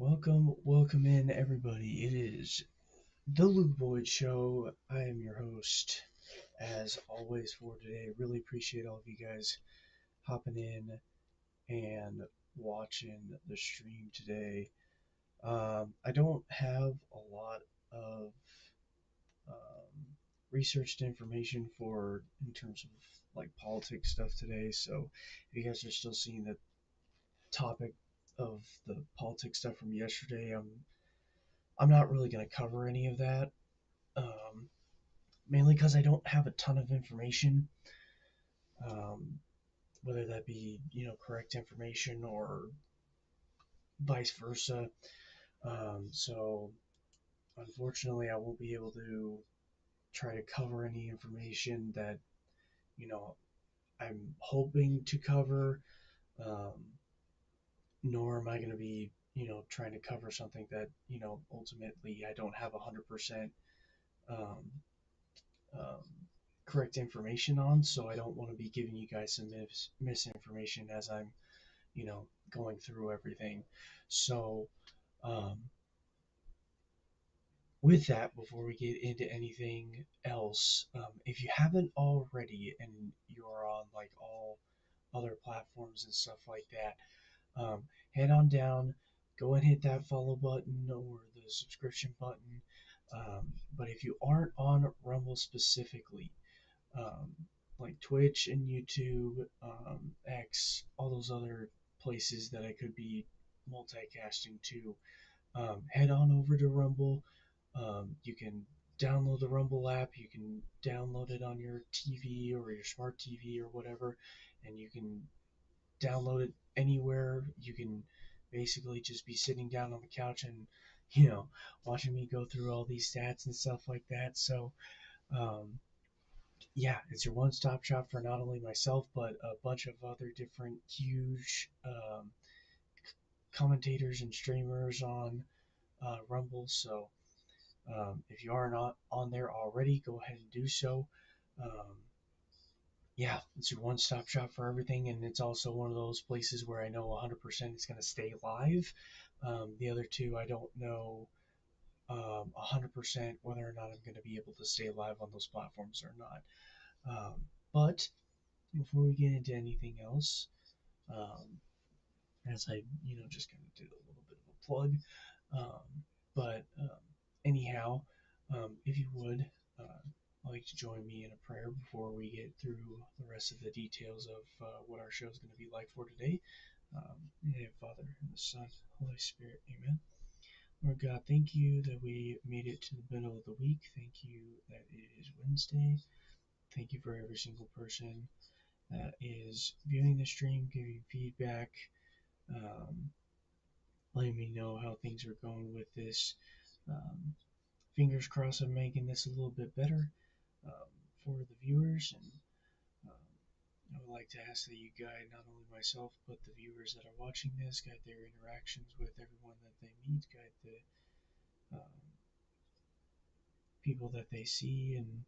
Welcome in everybody. It is the Luke Boyd Show. I am your host, as always, for today. Really appreciate all of you guys hopping in and watching the stream today. I don't have a lot of um, researched information for in terms of like politics stuff today. So if you guys are still seeing the topic of the politics stuff from yesterday, I'm not really going to cover any of that, um, mainly because I don't have a ton of information, um, whether that be correct information or vice versa. So unfortunately, I won't be able to try to cover any information that you know I'm hoping to cover, um, nor am I going to be trying to cover something that ultimately I don't have 100% um, um, correct information on, so I don't want to be giving you guys some misinformation as I'm, going through everything. So, um, with that, before we get into anything else, if you haven't already and you're on like all other platforms and stuff like that, head on down, go and hit that follow button or the subscription button. But if you aren't on Rumble specifically, um, like Twitch and YouTube, X, all those other places that I could be multicasting to, head on over to Rumble. You can download the Rumble app. You can download it on your TV or your smart TV or whatever, and you can download it anywhere. You can basically just be sitting down on the couch and watching me go through all these stats and stuff like that. So um, yeah, it's your one-stop shop for not only myself but a bunch of other different huge commentators and streamers on Rumble. So if you are not on there already, go ahead and do so. Um, yeah, it's your one-stop shop for everything, and it's also one of those places where I know 100% it's going to stay live. The other two, I don't know 100% whether or not I'm going to be able to stay live on those platforms or not. But before we get into anything else, um, as I just kind of did a little bit of a plug, but anyhow, if you would like to join me in a prayer before we get through the rest of the details of what our show is going to be like for today. In the name of the Father, and the Son, Holy Spirit, Amen. Lord God, thank you that we made it to the middle of the week. Thank you that it is Wednesday. Thank you for every single person that is viewing the stream, giving feedback, um, letting me know how things are going with this. Um, Fingers crossed I'm making this a little bit better um, for the viewers. And I would like to ask that you guide not only myself but the viewers that are watching this, guide their interactions with everyone that they meet, guide the people that they see. And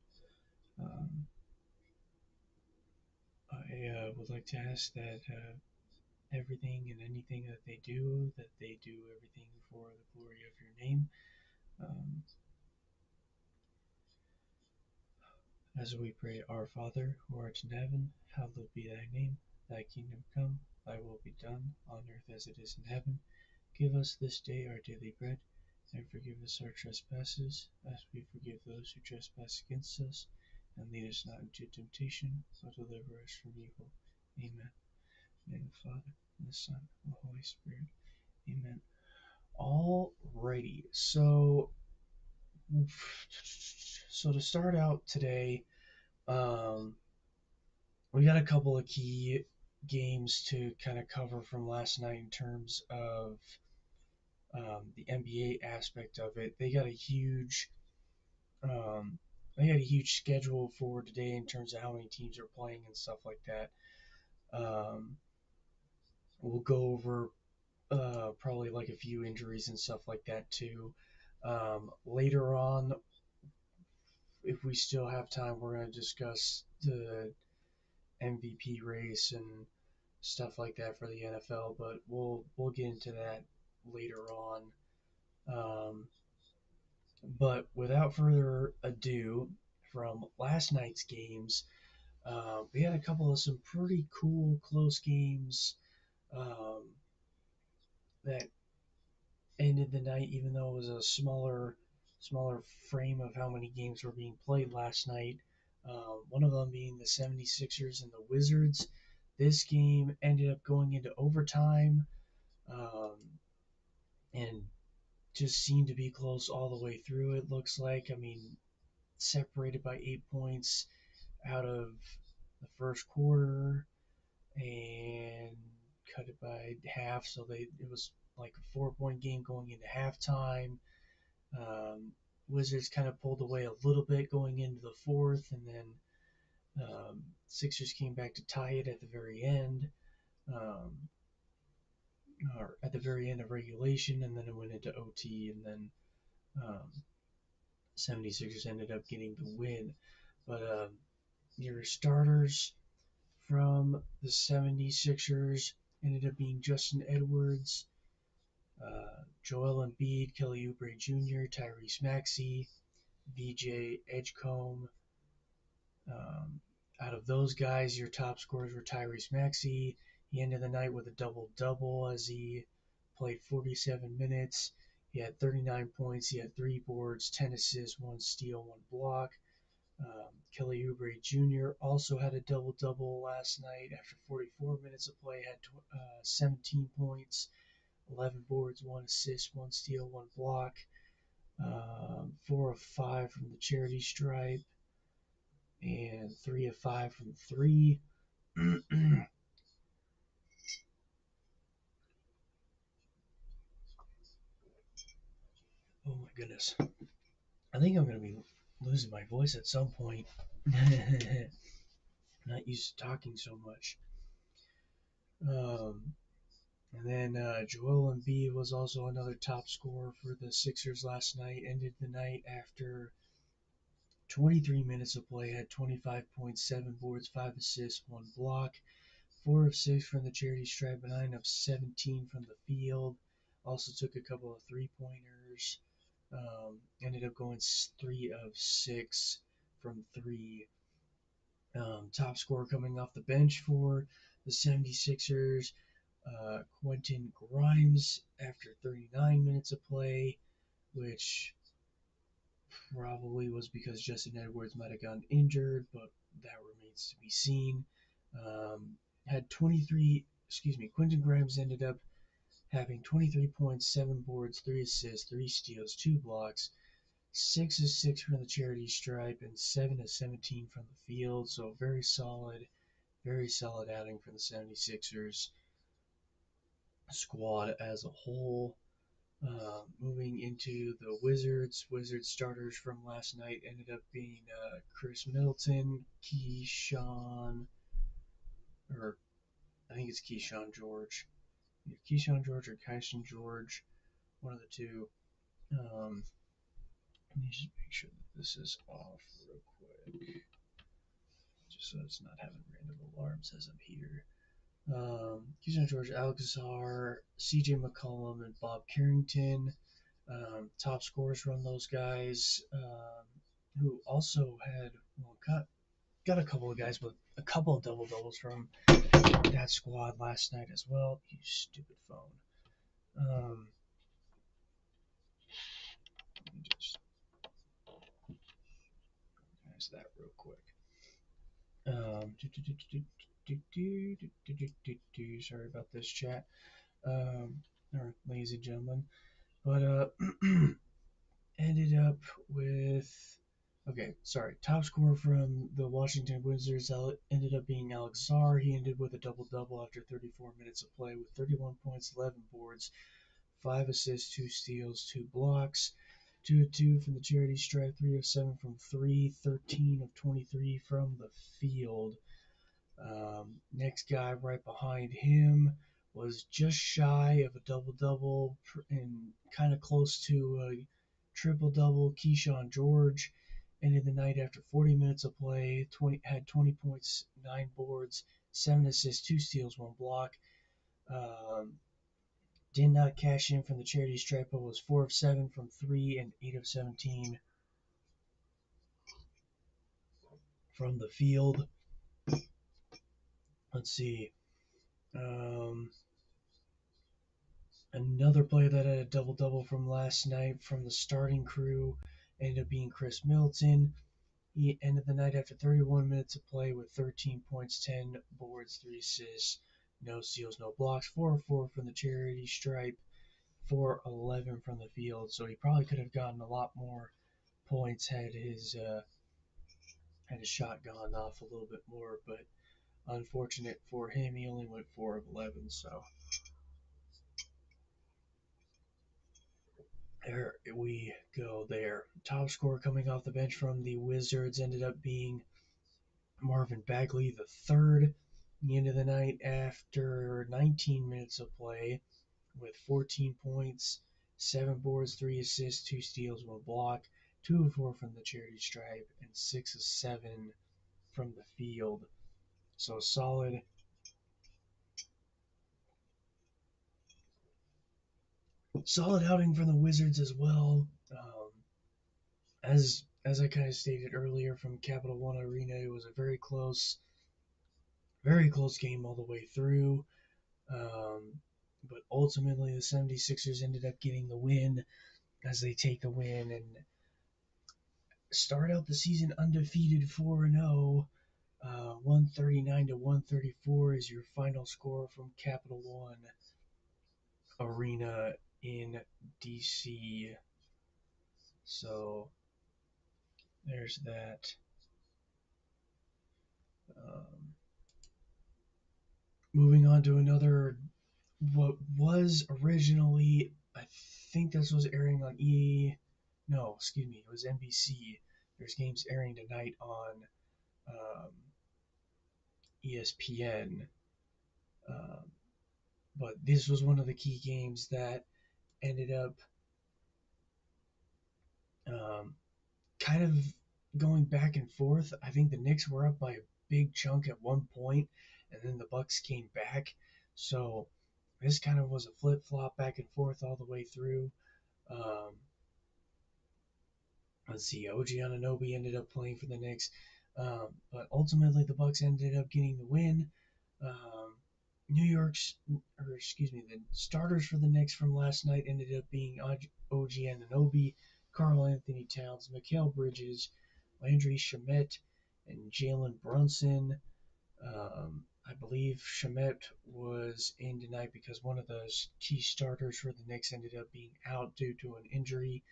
um, I would like to ask that everything and anything that they do everything for the glory of your name. Um, as we pray, Our Father, who art in heaven, hallowed be thy name. Thy kingdom come, thy will be done, on earth as it is in heaven. Give us this day our daily bread, and forgive us our trespasses, as we forgive those who trespass against us. And lead us not into temptation, but deliver us from evil. Amen. In the name of the Father, and the Son, and the Holy Spirit. Amen. Alrighty, so to start out today, um, we got a couple of key games to kind of cover from last night in terms of the NBA aspect of it. Um, they got a huge schedule for today in terms of how many teams are playing and stuff like that. Um, we'll go over probably like a few injuries and stuff like that too. Later on, if we still have time, we're going to discuss the MVP race and stuff like that for the NFL, but we'll get into that later on. Um, but without further ado, from last night's games, we had a couple of some pretty cool close games um, that ended the night, even though it was a smaller frame of how many games were being played last night. One of them being the 76ers and the Wizards. This game ended up going into overtime um, and just seemed to be close all the way through. It looks like, I mean, separated by 8 points out of the first quarter and cut it by half, so it was like a 4 point game going into halftime. Um, Wizards kind of pulled away a little bit going into the fourth, and then Sixers came back to tie it at the very end, um, or at the very end of regulation, and then it went into OT, and then um, 76ers ended up getting the win. But your starters from the 76ers ended up being Justin Edwards, Joel Embiid, Kelly Oubre Jr., Tyrese Maxey, VJ Edgecombe. Out of those guys, your top scorers were Tyrese Maxey. He ended the night with a double-double as he played 47 minutes. He had 39 points. He had 3 boards, 10 assists, 1 steal, 1 block. Kelly Oubre Jr. also had a double-double last night after 44 minutes of play. Had 17 points, 11 boards, 1 assist, 1 steal, 1 block. 4 of 5 from the charity stripe, and 3 of 5 from 3. Oh my goodness. I think I'm going to be losing my voice at some point. Not used to talking so much. And then Joel Embiid was also another top scorer for the Sixers last night. Ended the night after 23 minutes of play, had 25 points, 7 boards, 5 assists, 1 block, 4 of 6 from the charity stripe, 9 of 17 from the field. Also took a couple of 3-pointers. Ended up going 3 of 6 from 3. Top scorer coming off the bench for the 76ers, Quentin Grimes after 39 minutes of play, which probably was because Justin Edwards might have gotten injured, but that remains to be seen. Had 23, Quentin Grimes ended up having 23 points, 7 boards, 3 assists, 3 steals, 2 blocks, 6 of 6 from the charity stripe, and 7 of 17 from the field. So very solid outing for the 76ers squad as a whole. Moving into the Wizards starters from last night ended up being Chris Middleton, Keyshawn, or I think it's Keyshawn George. Either Keyshawn George or Kyson George, one of the two. Let me just make sure that this is off real quick, just so it's not having random alarms as I'm here. Keyshawn George, Alcazar, CJ McCollum, and Bob Carrington. Top scorers from those guys, who also had got a couple of guys with a couple of double doubles from that squad last night as well. You stupid phone. Let me just organize that real quick. Sorry about this, chat. Or lazy gentlemen, but ended up with. Okay, sorry. Top scorer from the Washington Wizards ended up being Alex Czar. He ended with a double-double after 34 minutes of play with 31 points, 11 boards, 5 assists, 2 steals, 2 blocks. 2 of 2 from the charity stripe, 3 of 7 from 3, 13 of 23 from the field. Next guy right behind him was just shy of a double-double and kind of close to a triple-double. Keyshawn George ended the night after 40 minutes of play, had 20 points, 9 boards, 7 assists, 2 steals, 1 block. Did not cash in from the charity stripe, but was 4 of 7 from 3 and 8 of 17 from the field. Let's see. Another player that had a double-double from last night from the starting crew ended up being Chris Middleton. He ended the night after 31 minutes of play with 13 points, 10 boards, 3 assists, no steals, no blocks, 4 of 4 from the charity stripe, 4 11 from the field. So he probably could have gotten a lot more points had his shot gone off a little bit more, but unfortunate for him, he only went 4 of 11. So there we go there. Top scorer coming off the bench from the Wizards ended up being Marvin Bagley the third. The end of the night after 19 minutes of play with 14 points, 7 boards, 3 assists, 2 steals, 1 block, 2 of 4 from the charity stripe, and 6 of 7 from the field. So solid outing from the Wizards as well. As I kind of stated earlier from Capital One Arena, it was a very close game all the way through. But ultimately, the 76ers ended up getting the win as they take the win and start out the season undefeated 4-0. 139 to 134 is your final score from Capital One Arena in DC. So there's that. Moving on to another, what was originally, I think this was airing on it was NBC. There's games airing tonight on ESPN. But this was one of the key games that ended up kind of going back and forth. I think the Knicks were up by a big chunk at one point, and then the Bucks came back. So this kind of was a flip-flop back and forth all the way through. Let's see, OG Anunoby ended up playing for the Knicks, but ultimately the Bucks ended up getting the win. The starters for the Knicks from last night ended up being OG Anunoby, Karl Anthony Towns, Mikal Bridges, Landry Shamet, and Jalen Brunson. I believe Shamet was in tonight because one of the key starters for the Knicks ended up being out due to an injury.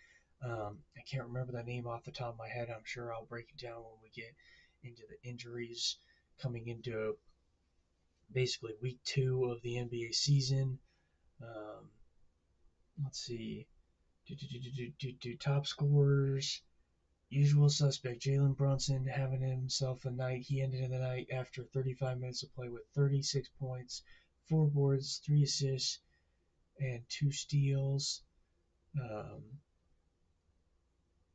I can't remember the name off the top of my head. I'm sure I'll break it down when we get into the injuries coming into basically week 2 of the NBA season. Let's see. Top scorers. Usual suspect, Jalen Brunson having himself a night. He ended the night after 35 minutes of play with 36 points, 4 boards, 3 assists, and 2 steals.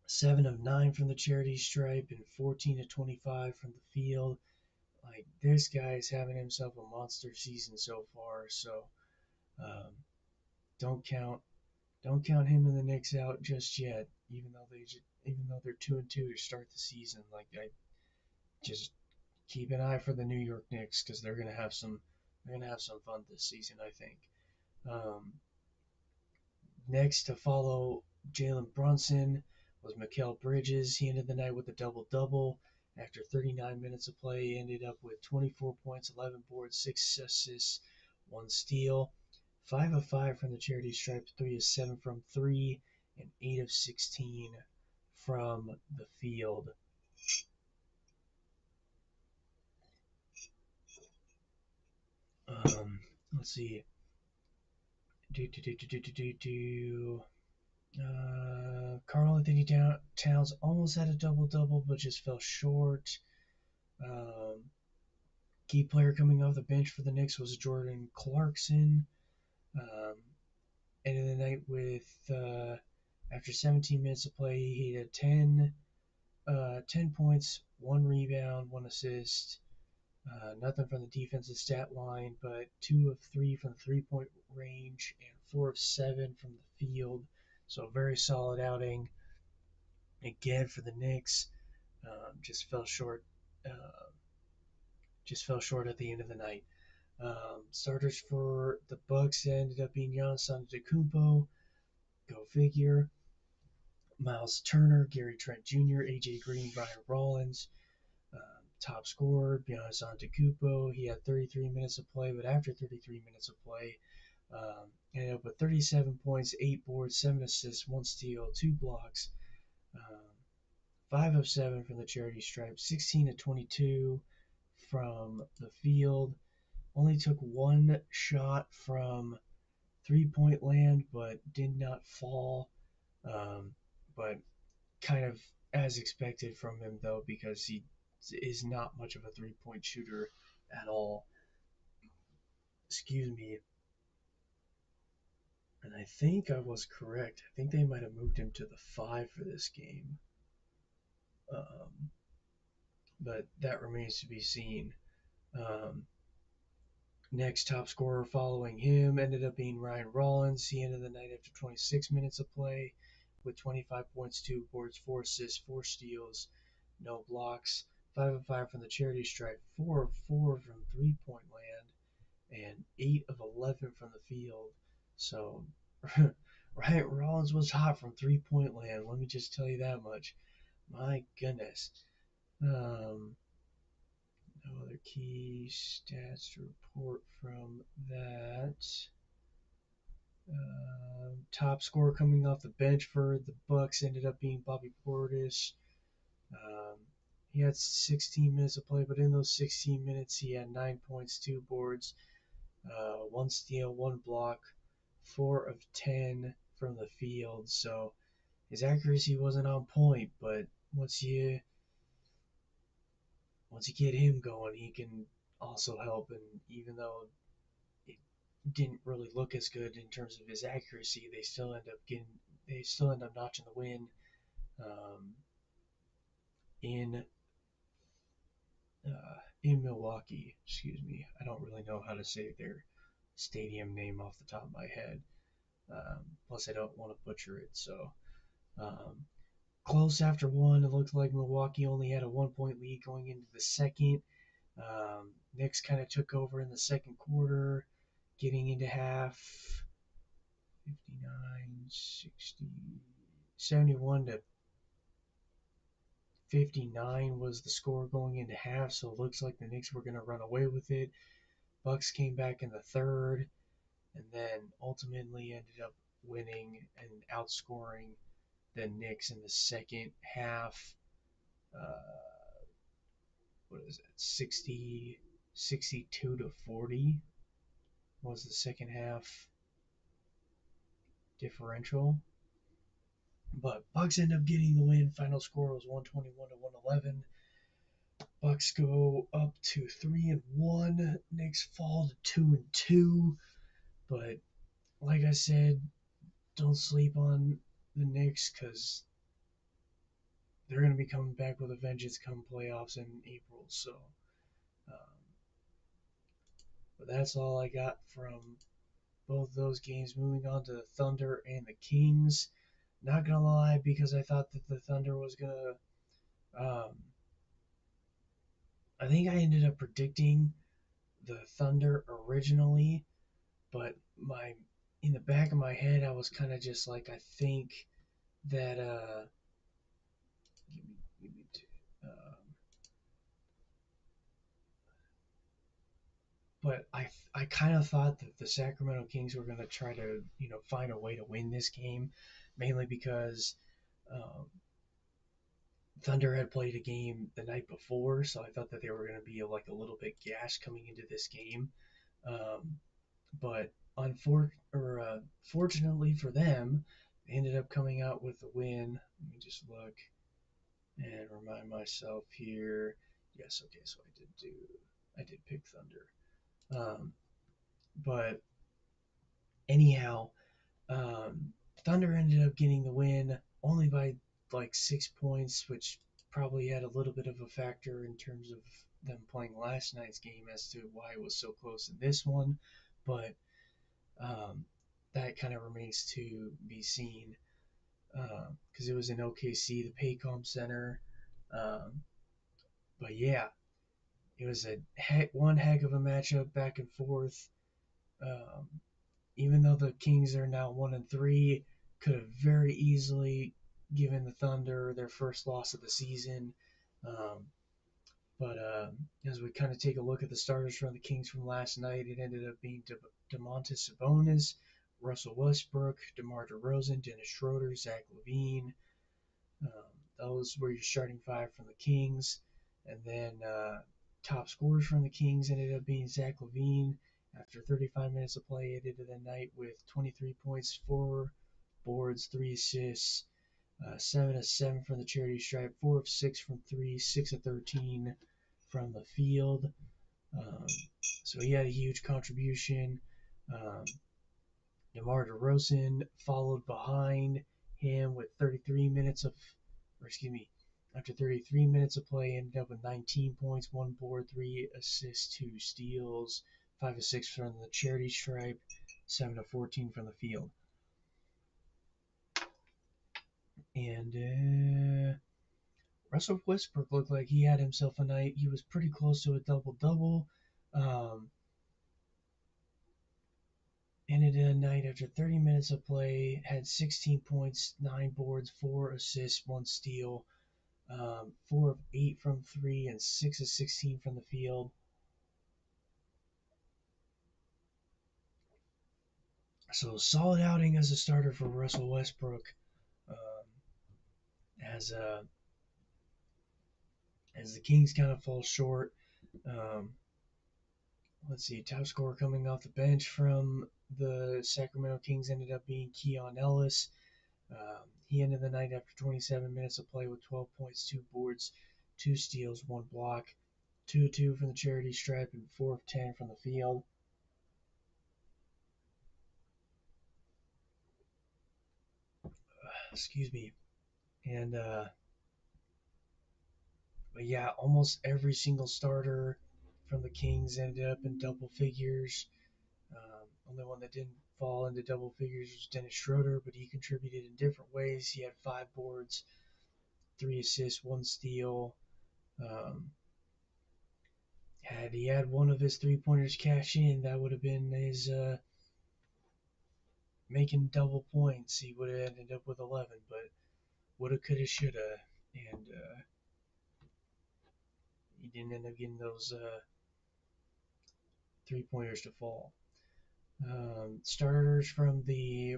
7 of 9 from the charity stripe and 14 of 25 from the field. Like, this guy is having himself a monster season so far. So don't count him and the Knicks out just yet. Even though they're 2-2 to start the season, like, I just keep an eye for the New York Knicks because they're gonna have some fun this season, I think. Next to follow Jalen Brunson was Mikal Bridges. He ended the night with a double-double. After 39 minutes of play, he ended up with 24 points, 11 boards, 6 assists, 1 steal. 5 of 5 from the charity stripe, 3 of 7 from 3, and 8 of 16 from the field. Let's see. Karl Anthony Towns almost had a double-double, but just fell short. Key player coming off the bench for the Knicks was Jordan Clarkson. Ended the night with, after 17 minutes of play, he had 10 points, 1 rebound, 1 assist, Nothing from the defensive stat line, but 2 of 3 from the 3-point range and 4 of 7 from the field. So a very solid outing again for the Knicks. Just fell short. Uh, just fell short at the end of the night. Starters for the Bucks ended up being Giannis Antetokounmpo. Go figure. Miles Turner, Gary Trent Jr., AJ Green, Brian Rollins. Top scorer, Giannis Antetokounmpo. He had 33 minutes of play, but after 33 minutes of play, ended up with 37 points, 8 boards, 7 assists, 1 steal, 2 blocks, 5 of 7 from the charity stripe, 16 to 22 from the field. Only took 1 shot from 3-point land, but did not fall. But kind of as expected from him, though, because he is not much of a 3-point shooter at all. Excuse me. And I think I was correct. I think they might have moved him to the 5 for this game. But that remains to be seen. Next top scorer following him ended up being Ryan Rollins. He ended the night after 26 minutes of play with 25 points, 2 boards, 4 assists, 4 steals, no blocks, 5 of 5 from the charity stripe, 4 of 4 from 3-point land, and 8 of 11 from the field. So Ryan Rollins was hot from 3-point land. Let me just tell you that much. My goodness. No other key stats to report from that. Top scorer coming off the bench for the Bucks ended up being Bobby Portis. He had 16 minutes of play, but in those 16 minutes, he had 9 points, 2 boards, 1 steal, 1 block, 4 of 10 from the field. So his accuracy wasn't on point, but once you get him going, he can also help. And even though it didn't really look as good in terms of his accuracy, they still end up notching the win in in Milwaukee. Excuse me, I don't really know how to say their stadium name off the top of my head. Plus, I don't want to butcher it. So close after one. It looked like Milwaukee only had a 1-point lead going into the second. Knicks kind of took over in the second quarter, getting into half. 59, 60, 71 to 59 was the score going into half, so it looks like the Knicks were going to run away with it. Bucks came back in the third, and then ultimately ended up winning and outscoring the Knicks in the second half. What is it? 62 to 40 was the second half differential. But Bucks end up getting the win. Final score was 121 to 111. Bucks go up to 3-1. Knicks fall to 2-2. But like I said, don't sleep on the Knicks because they're going to be coming back with a vengeance come playoffs in April. So, but that's all I got from both those games. Moving on to the Thunder and the Kings. Not gonna lie, because I thought that the Thunder was gonna. I think I ended up predicting the Thunder originally, but in the back of my head, I was kind of just like, I think that give me but I kind of thought that the Sacramento Kings were going to try to find a way to win this game, mainly because Thunder had played a game the night before, so I thought that they were going to be like a little bit gassed coming into this game. But fortunately for them, they ended up coming out with a win. Let me just look and remind myself here. Yes, okay, so I did pick Thunder. But anyhow, Thunder ended up getting the win only by like 6 points, which probably had a little bit of a factor in terms of them playing last night's game as to why it was so close in this one, but um, that kind of remains to be seen because it was in OKC, the Paycom Center. Um, but yeah, it was one heck of a matchup back and forth. Um, Even though the Kings are now 1-3, could have very easily given the Thunder their first loss of the season. Um, but as we kind of take a look at the starters from the Kings from last night, it ended up being Domantas Sabonis, Russell Westbrook, DeMar DeRozan, Dennis Schroeder, Zach LaVine. Those were your starting five from the Kings. And then top scorers from the Kings ended up being Zach LaVine. After 35 minutes of play, ended the night with 23 points, 4 boards, 3 assists, 7 of 7 from the charity stripe, 4 of 6 from 3, 6 of 13 from the field. Um, so he had a huge contribution. Um, DeMar DeRozan followed behind him with 33 minutes of, or excuse me, after 33 minutes of play, ended up with 19 points, 1 board, 3 assists, 2 steals, 5 of 6 from the charity stripe, 7 of 14 from the field. And Russell Westbrook looked like he had himself a night. He was pretty close to a double-double. Um, Ended a night after 30 minutes of play, had 16 points, 9 boards, 4 assists, 1 steal, 4 of 8 from 3, and 6 of 16 from the field. So solid outing as a starter for Russell Westbrook. Um, as as the Kings kind of fall short. Um, let's see, top scorer coming off the bench from the Sacramento Kings ended up being Keon Ellis. He ended the night after 27 minutes of play with 12 points, 2 boards, 2 steals, 1 block, 2 of 2 from the charity stripe, and 4 of 10 from the field. Excuse me. And but yeah, almost every single starter from the Kings ended up in double figures. Only one that didn't fall into double figures was Dennis Schroeder, but he contributed in different ways. He had 5 boards, 3 assists, 1 steal. Um, Had he had one of his 3-pointers cash in, that would have been his making double points. He would have ended up with 11, but woulda, coulda, shoulda, and he didn't end up getting those 3-pointers to fall. Starters from the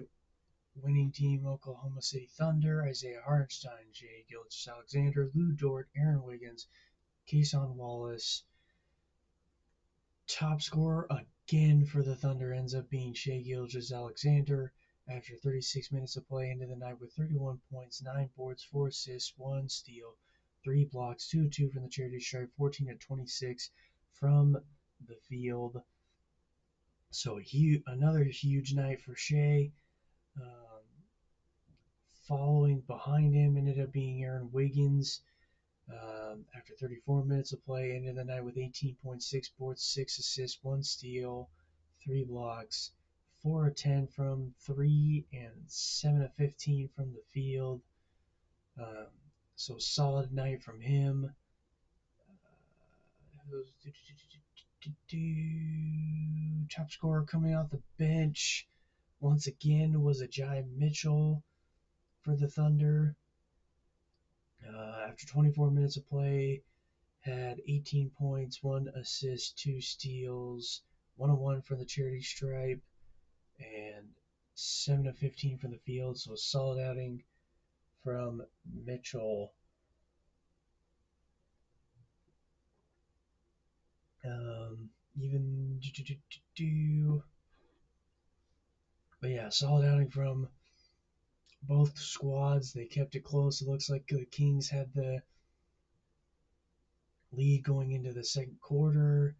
winning team, Oklahoma City Thunder: Isaiah Hartenstein, Jay Gilgeous-Alexander, Lou Dort, Aaron Wiggins, Kason Wallace. Top scorer again for the Thunder ends up being Shai Gilgeous-Alexander after 36 minutes of play into the night with 31 points, 9 boards, 4 assists, 1 steal, 3 blocks, 2 of 2 from the charity stripe, 14 of 26 from the field. So another huge night for Shai. Um, Following behind him ended up being Aaron Wiggins. After 34 minutes of play, ended the night with 18.6 boards, 6 assists, 1 steal, 3 blocks, 4 of 10 from 3, and 7 of 15 from the field. Um, so solid night from him. Top scorer coming off the bench once again was Ajay Mitchell for the Thunder. After 24 minutes of play, had 18 points, 1 assist, 2 steals, 1 of 1 from the charity stripe, and 7 of 15 from the field. So a solid outing from Mitchell. Even but yeah, solid outing from both squads. They kept it close. It looks like the Kings had the lead going into the second quarter,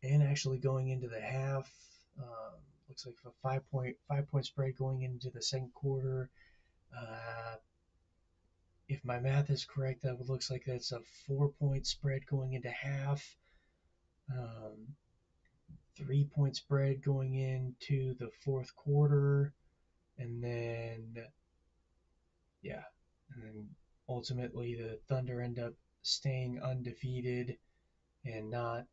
and actually going into the half. Looks like a 5 point spread going into the second quarter. Uh, if my math is correct, that looks like that's a 4 point spread going into half, um, 3 point spread going into the fourth quarter, and then yeah, and then ultimately the Thunder end up staying undefeated and not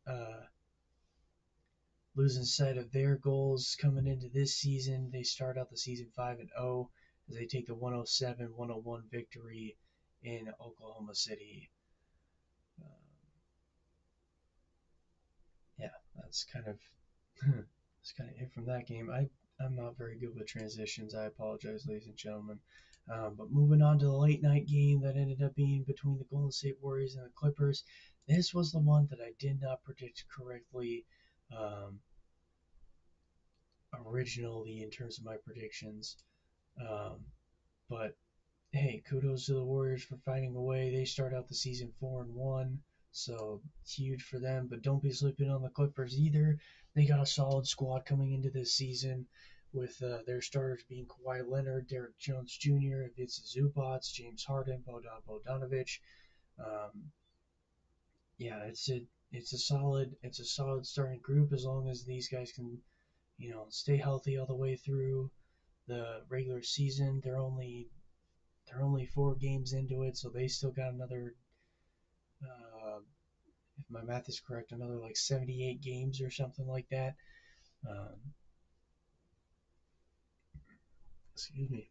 losing sight of their goals coming into this season. They start out the season 5-0 as they take the 107-101 victory in Oklahoma City. Um, yeah, that's kind of that's kind of it from that game. I'm not very good with transitions. I apologize, ladies and gentlemen. But moving on to the late night game that ended up being between the Golden State Warriors and the Clippers. This was the one that I did not predict correctly um, originally in terms of my predictions. Um, but hey, kudos to the Warriors for finding a way. They start out the season 4-1, so it's huge for them. But don't be sleeping on the Clippers either. They got a solid squad coming into this season, with their starters being Kawhi Leonard, Derek Jones Jr., Vince Zubats, James Harden, Bodan Bogdanovic. Um, yeah, it's a solid starting group as long as these guys can stay healthy all the way through the regular season. They're only 4 games into it, so they still got another, uh, if my math is correct, another like 78 games or something like that. Um, excuse me,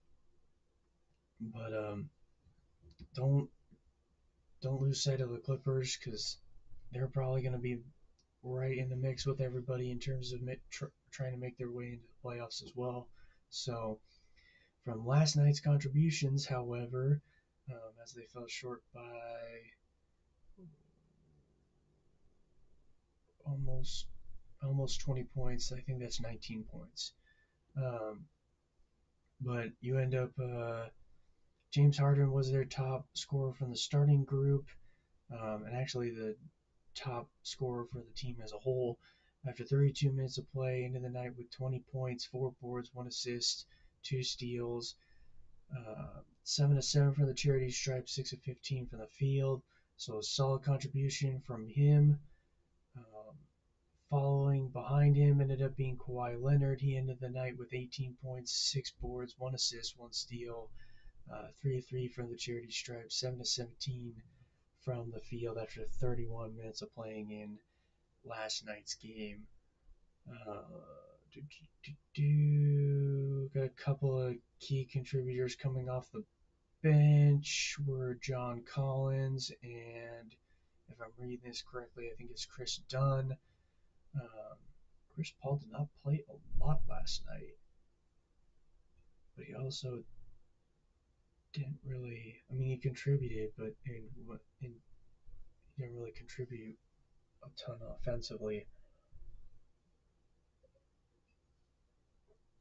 but don't don't lose sight of the Clippers because they're probably going to be right in the mix with everybody in terms of trying to make their way into the playoffs as well. So from last night's contributions, however, as they fell short by almost almost 20 points. I think that's 19 points. Um, but you end up James Harden was their top scorer from the starting group, and actually the top scorer for the team as a whole. After 32 minutes of play, into the night with 20 points, 4 boards, 1 assist, 2 steals, 7 of 7 from the charity stripe, 6 of 15 from the field. So a solid contribution from him. Um, Following behind him ended up being Kawhi Leonard. He ended the night with 18 points, 6 boards, 1 assist, 1 steal, 3 of 3 from the charity stripe, 7 of 17 from the field after 31 minutes of playing in last night's game. Uh, Got a couple of key contributors coming off the bench were John Collins and, if I'm reading this correctly, I think it's Chris Dunn. Um, Chris Paul did not play a lot last night, but he also didn't really. I mean, he contributed, but he didn't really contribute a ton offensively.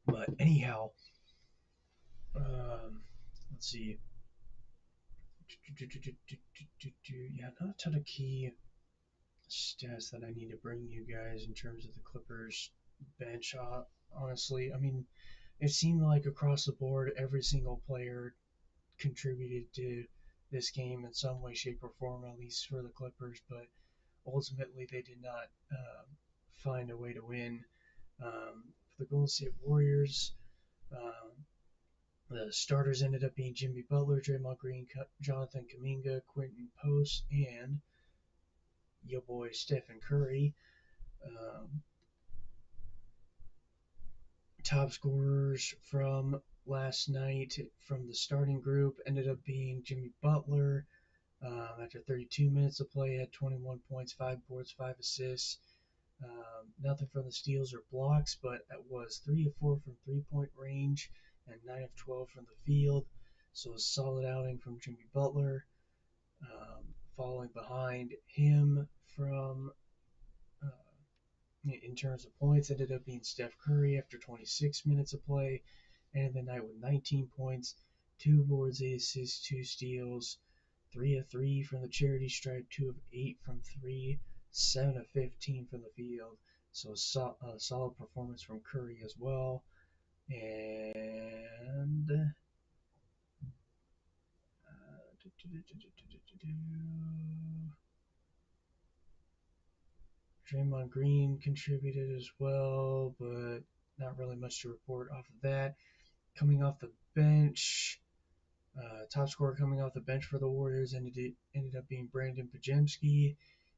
But anyhow, let's see. Yeah, not a ton of key stats that I need to bring you guys in terms of the Clippers bench. Honestly, I mean, it seemed like across the board, every single player contributed to this game in some way, shape, or form, at least for the Clippers. But ultimately, they did not find a way to win. For the Golden State Warriors, um, the starters ended up being Jimmy Butler, Draymond Green, Jonathan Kuminga, Quentin Post, and your boy Stephen Curry. Um, Top scorers from last night from the starting group ended up being Jimmy Butler. After 32 minutes of play, had 21 points, 5 boards, 5 assists. Nothing from the steals or blocks, but it was 3 of 4 from 3 point range and 9 of 12 from the field. So a solid outing from Jimmy Butler. Following behind him from uh, in terms of points ended up being Steph Curry after 26 minutes of play, ended the night with 19 points, 2 boards, 8 assists, 2 steals, 3 of 3 from the charity stripe, 2 of 8 from 3, 7 of 15 from the field. So a solid performance from Curry as well. And Draymond Green contributed as well, but not really much to report off of that. Coming off the bench, top scorer coming off the bench for the Warriors ended up being Brandon Pajemski.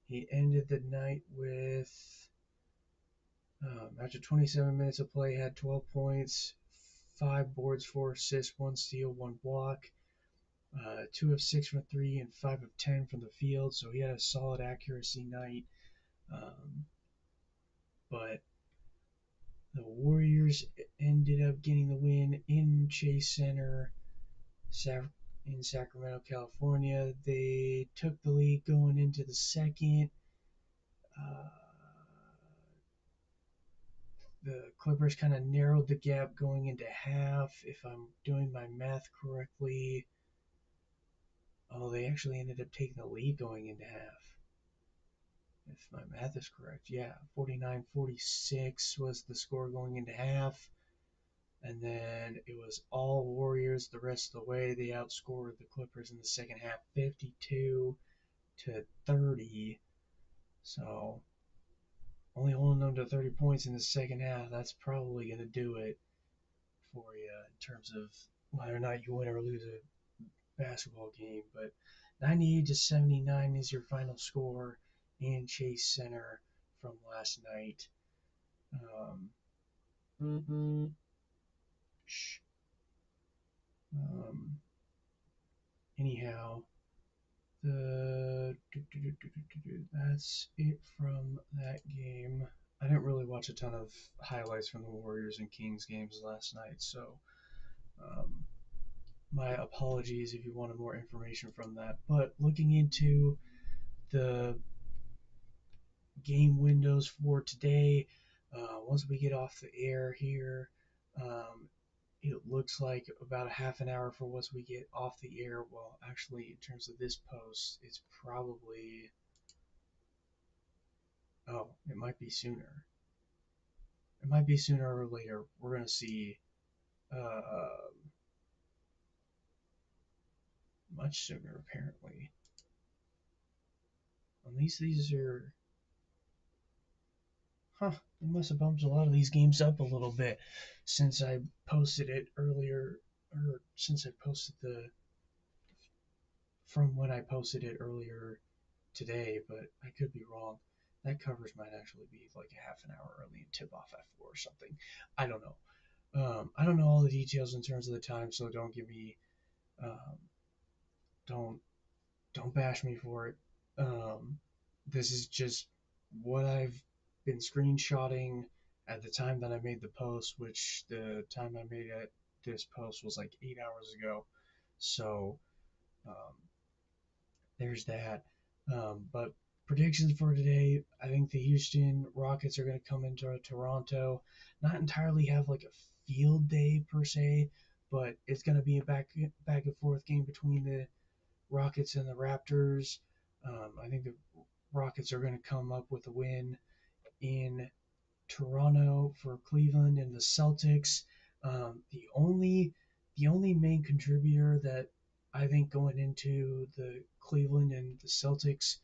He ended the night with, after 27 minutes of play, had 12 points, 5 boards, 4 assists, 1 steal, 1 block, 2 of 6 from 3, and 5 of 10 from the field. So he had a solid accuracy night. But the Warriors ended up getting the win in Chase Center in Sacramento, California. They took the lead going into the second. Uh, the Clippers kind of narrowed the gap going into half, if I'm doing my math correctly. Oh, they actually ended up taking the lead going into half. If my math is correct, yeah, 49-46 was the score going into half. And then it was all Warriors the rest of the way. They outscored the Clippers in the second half 52-30. So only holding them to 30 points in the second half, that's probably going to do it for you in terms of whether or not you win or lose a basketball game. But 98-79 is your final score in Chase Center from last night. Um, Anyhow, that's it from that game. I didn't really watch a ton of highlights from the Warriors and Kings games last night, so my apologies if you wanted more information from that. But looking into the game windows for today, once we get off the air here, it looks like about a half an hour for once we get off the air. Well, actually, in terms of this post, it's probably, oh, it might be sooner. It might be sooner or later. We're gonna see much sooner apparently. At least these are, they must have bumped a lot of these games up a little bit since I posted it earlier, or since I posted the, from when I posted it earlier today, but I could be wrong. That coverage might actually be like a half an hour early and tip off at 4 or something. I don't know. I don't know all the details in terms of the time, so don't give me, um, don't don't bash me for it. This is just what I've been screenshotting at the time that I made the post, which the time I made this post was like 8 hours ago. So um, there's that. But predictions for today, I think the Houston Rockets are going to come into Toronto, not entirely have like a field day per se, but it's going to be a back and forth game between the Rockets and the Raptors. I think the Rockets are going to come up with a win in Toronto for Cleveland and the Celtics. The only main contributor that I think going into the Cleveland and the Celtics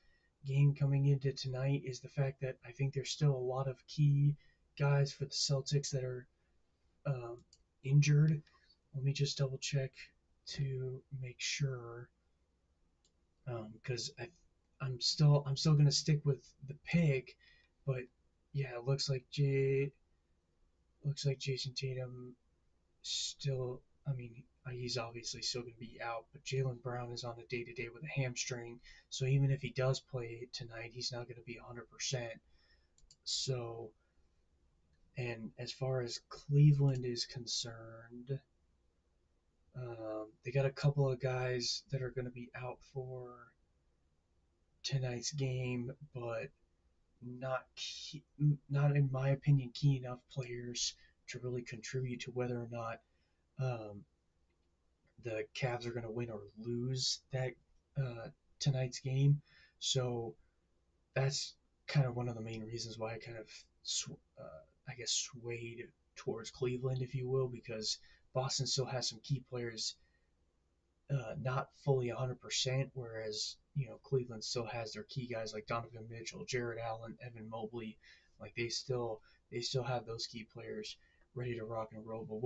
game coming into tonight is the fact that I think there's still a lot of key guys for the Celtics that are um, injured. Let me just double check to make sure, because I'm still gonna stick with the pick, but yeah, it looks like Jason Tatum still. I mean, he's obviously still gonna be out, but Jaylen Brown is on a day-to-day with a hamstring, so even if he does play tonight, he's not gonna be 100%. So, and as far as Cleveland is concerned, they got a couple of guys that are gonna be out for tonight's game, but not key, not in my opinion key enough players to really contribute to whether or not um, the Cavs are going to win or lose that tonight's game. So that's kind of one of the main reasons why I kind of I guess swayed towards Cleveland, if you will, because Boston still has some key players not fully 100%, whereas Cleveland still has their key guys like Donovan Mitchell, Jared Allen, Evan Mobley. Like they still have those key players ready to rock and roll. But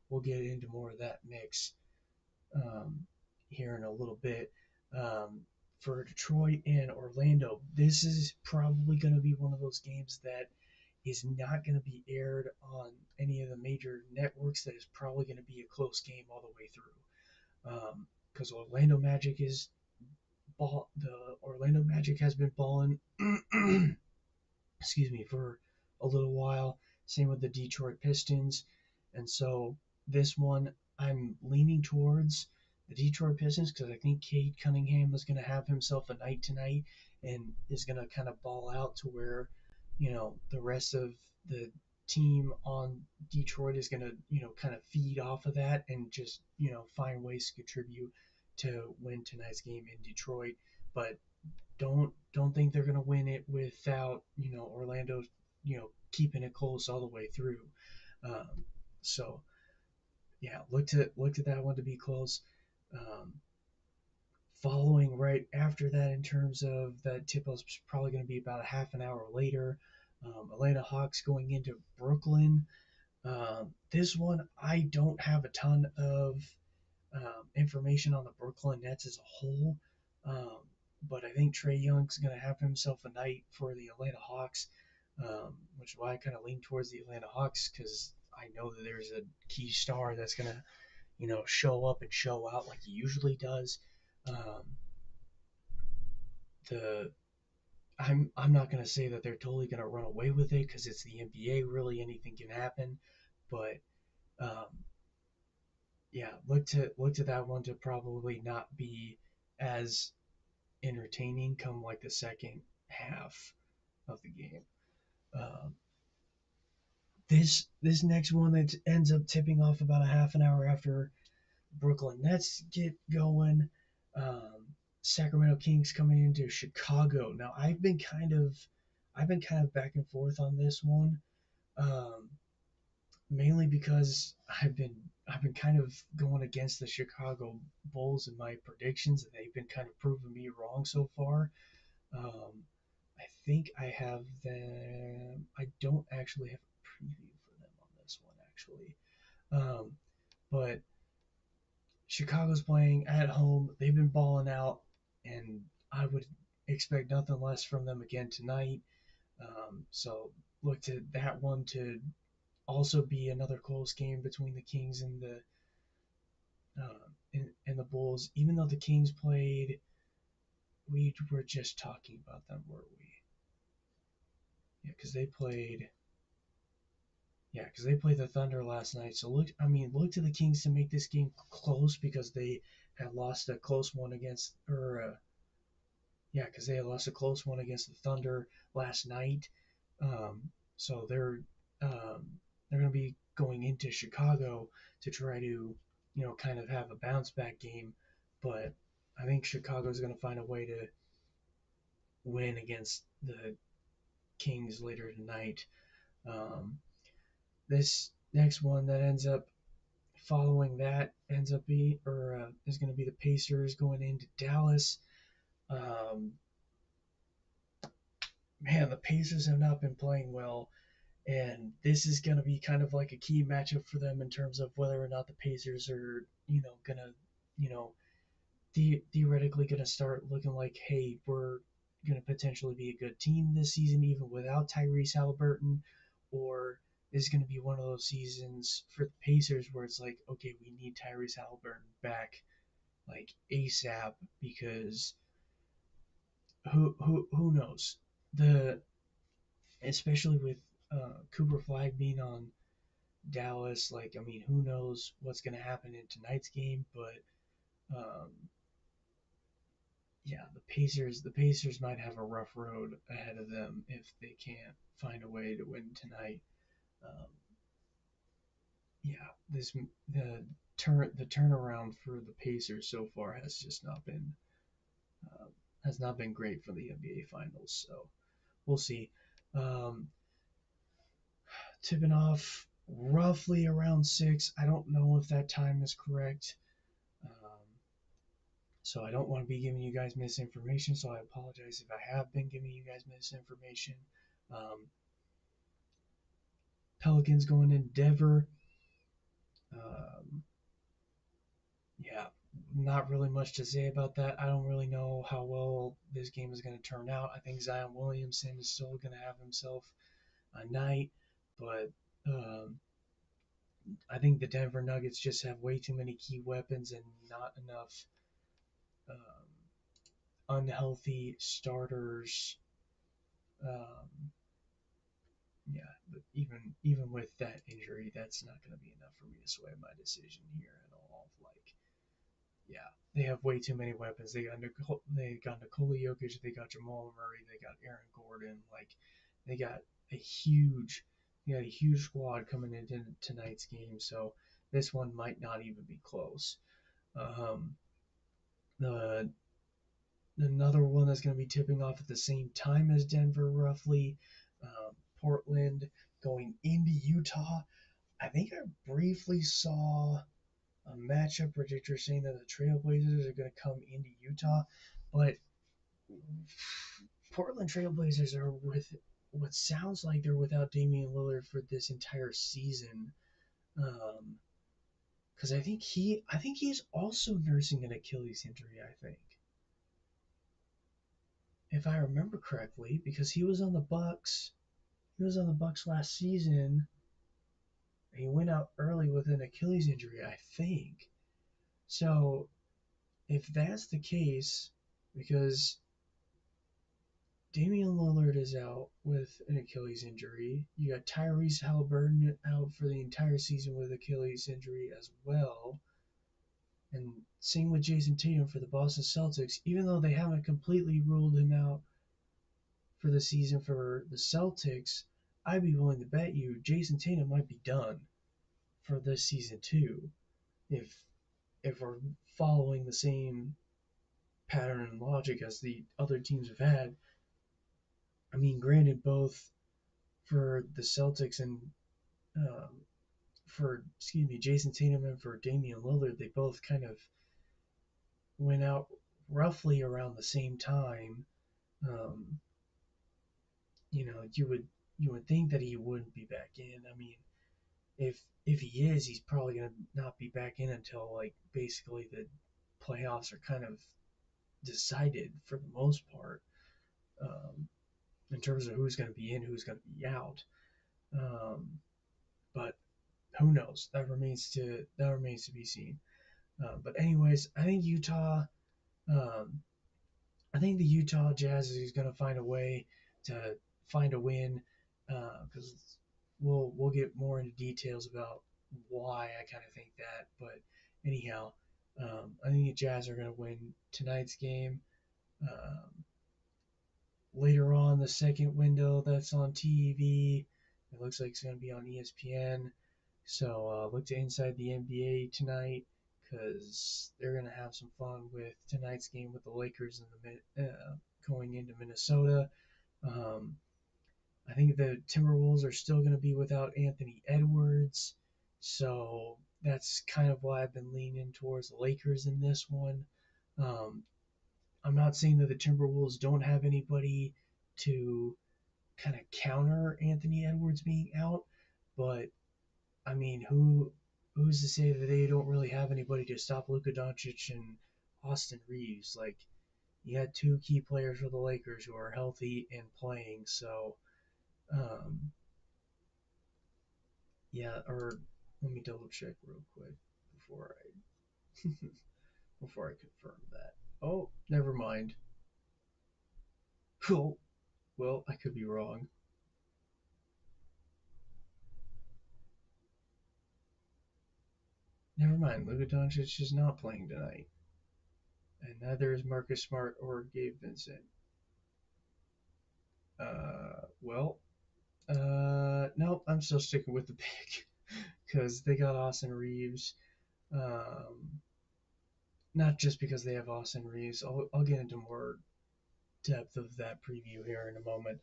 we'll get into more of that mix um, here in a little bit. Um, for Detroit and Orlando, this is probably going to be one of those games that is not going to be aired on any of the major networks. That is probably going to be a close game all the way through. Because Orlando Magic is the Orlando Magic has been balling excuse me, for a little while. Same with the Detroit Pistons. And so this one, I'm leaning towards the Detroit Pistons because I think Cade Cunningham is going to have himself a night tonight and is going to kind of ball out to where, the rest of the team on Detroit is going to, kind of feed off of that and just, find ways to contribute to win tonight's game in Detroit. But don't think they're going to win it without Orlando keeping it close all the way through. Um, so yeah, look to that one to be close. Um, Following right after that in terms of that tip is probably going to be about a half an hour later. Atlanta Hawks going into Brooklyn. This one I don't have a ton of information on the Brooklyn Nets as a whole. Um, but I think Trey Young's going to have himself a night for the Atlanta Hawks, which is why I kind of lean towards the Atlanta Hawks because I know that there's a key star that's going to, show up and show out like he usually does. Um, the I'm not going to say that they're totally going to run away with it because it's the NBA. Really, anything can happen. But um, yeah, look to that one to probably not be as entertaining come like the second half of the game. Um, this next one that ends up tipping off about a half an hour after Brooklyn Nets get going. Um, Sacramento Kings coming into Chicago. Now I've been kind of back and forth on this one, um, mainly because I've been kind of going against the Chicago Bulls in my predictions, and they've been kind of proving me wrong so far. Um, I think I have them. I don't actually have a preview for them on this one, actually. But Chicago's playing at home. They've been balling out, and I would expect nothing less from them again tonight. So look to that one to also be another close game between the Kings and the Bulls. Even though the Kings played, we were just talking about them, weren't we? Yeah, because they played. Yeah, because they played the Thunder last night. So look to the Kings to make this game close because they had lost a close one against, yeah, because they had lost a close one against the Thunder last night. So they're going to be going into Chicago to try to, kind of have a bounce back game. But I think Chicago's going to find a way to win against the Kings later tonight. Um, this next one that ends up following that ends up being or is going to be the Pacers going into Dallas. Um, Man, the Pacers have not been playing well, and this is going to be kind of like a key matchup for them in terms of whether or not the Pacers are, gonna, you know, theoretically gonna start looking like, hey, we're gonna potentially be a good team this season even without Tyrese Halliburton, or is going to be one of those seasons for the Pacers where it's like, okay, we need Tyrese Halliburton back like ASAP because who knows the especially with Cooper Flag being on Dallas. Like, I mean, who knows what's going to happen in tonight's game? But um, yeah, the Pacers might have a rough road ahead of them if they can't find a way to win tonight. Um, yeah, the turnaround for the Pacers so far has just not been uh, great for the NBA Finals. So we'll see. Um, Tipping off roughly around 6. I don't know if that time is correct. Um, So I don't want to be giving you guys misinformation. So I apologize if I have been giving you guys misinformation. Um, Pelicans going in Denver. Um, yeah, not really much to say about that. I don't really know how well this game is going to turn out. I think Zion Williamson is still going to have himself a night, but um, I think the Denver Nuggets just have way too many key weapons and not enough um, unhealthy starters. Um, yeah, but even with that injury, that's not going to be enough for me to sway my decision here at all. Like, yeah, they have way too many weapons. They got Nikola Jokic, they got Jamal Murray, they got Aaron Gordon. Like, they got a huge, they got a huge squad coming into tonight's game. So this one might not even be close. Um, the Another one that's going to be tipping off at the same time as Denver, roughly. Portland going into Utah. I think I briefly saw a matchup predictor saying that the Trailblazers are going to come into Utah, but Portland Trailblazers are with what sounds like they're without Damian Lillard for this entire season. Because I think he's also nursing an Achilles injury. I think, if I remember correctly, because he was on the Bucks. He was on the Bucks last season. He went out early with an Achilles injury, I think. So if that's the case, because Damian Lillard is out with an Achilles injury, you got Tyrese Halliburton out for the entire season with Achilles injury as well, and same with Jason Tatum for the Boston Celtics. Even though they haven't completely ruled him out for the season for the Celtics, I'd be willing to bet you Jason Tatum might be done for this season too, if we're following the same pattern and logic as the other teams have had. I mean, granted, both for the Celtics and um, for Jason Tatum and for Damian Lillard, they both kind of went out roughly around the same time. Um, you would think that he wouldn't be back in. I mean, if he is, he's probably gonna not be back in until like basically the playoffs are kind of decided for the most part, um, in terms of who's going to be in, who's going to be out. Um, but who knows? That remains to be seen. But anyways, I think Utah. Um, I think the Utah Jazz is going to find a way to find a win, because we'll get more into details about why I kind of think that. But anyhow, I think the Jazz are going to win tonight's game. Um, Later on, the second window that's on TV, it looks like it's going to be on ESPN. So look to Inside the NBA tonight, because they're going to have some fun with tonight's game with the Lakers and going into Minnesota. Um, I think the Timberwolves are still going to be without Anthony Edwards, so that's kind of why I've been leaning towards the Lakers in this one. Um, I'm not saying that the Timberwolves don't have anybody to kind of counter Anthony Edwards being out, but I mean, who's to say that they don't really have anybody to stop Luka Doncic and Austin Reeves? Like, you had two key players for the Lakers who are healthy and playing, so um, yeah. Or let me double check real quick before I before I confirm that. Oh, never mind. Cool. Well, I could be wrong. Never mind. Luka Doncic is not playing tonight, and neither is Marcus Smart or Gabe Vincent. Well, nope. I'm still sticking with the pick because they got Austin Reeves. Um, Not just because they have Austin Reeves. I'll get into more depth of that preview here in a moment.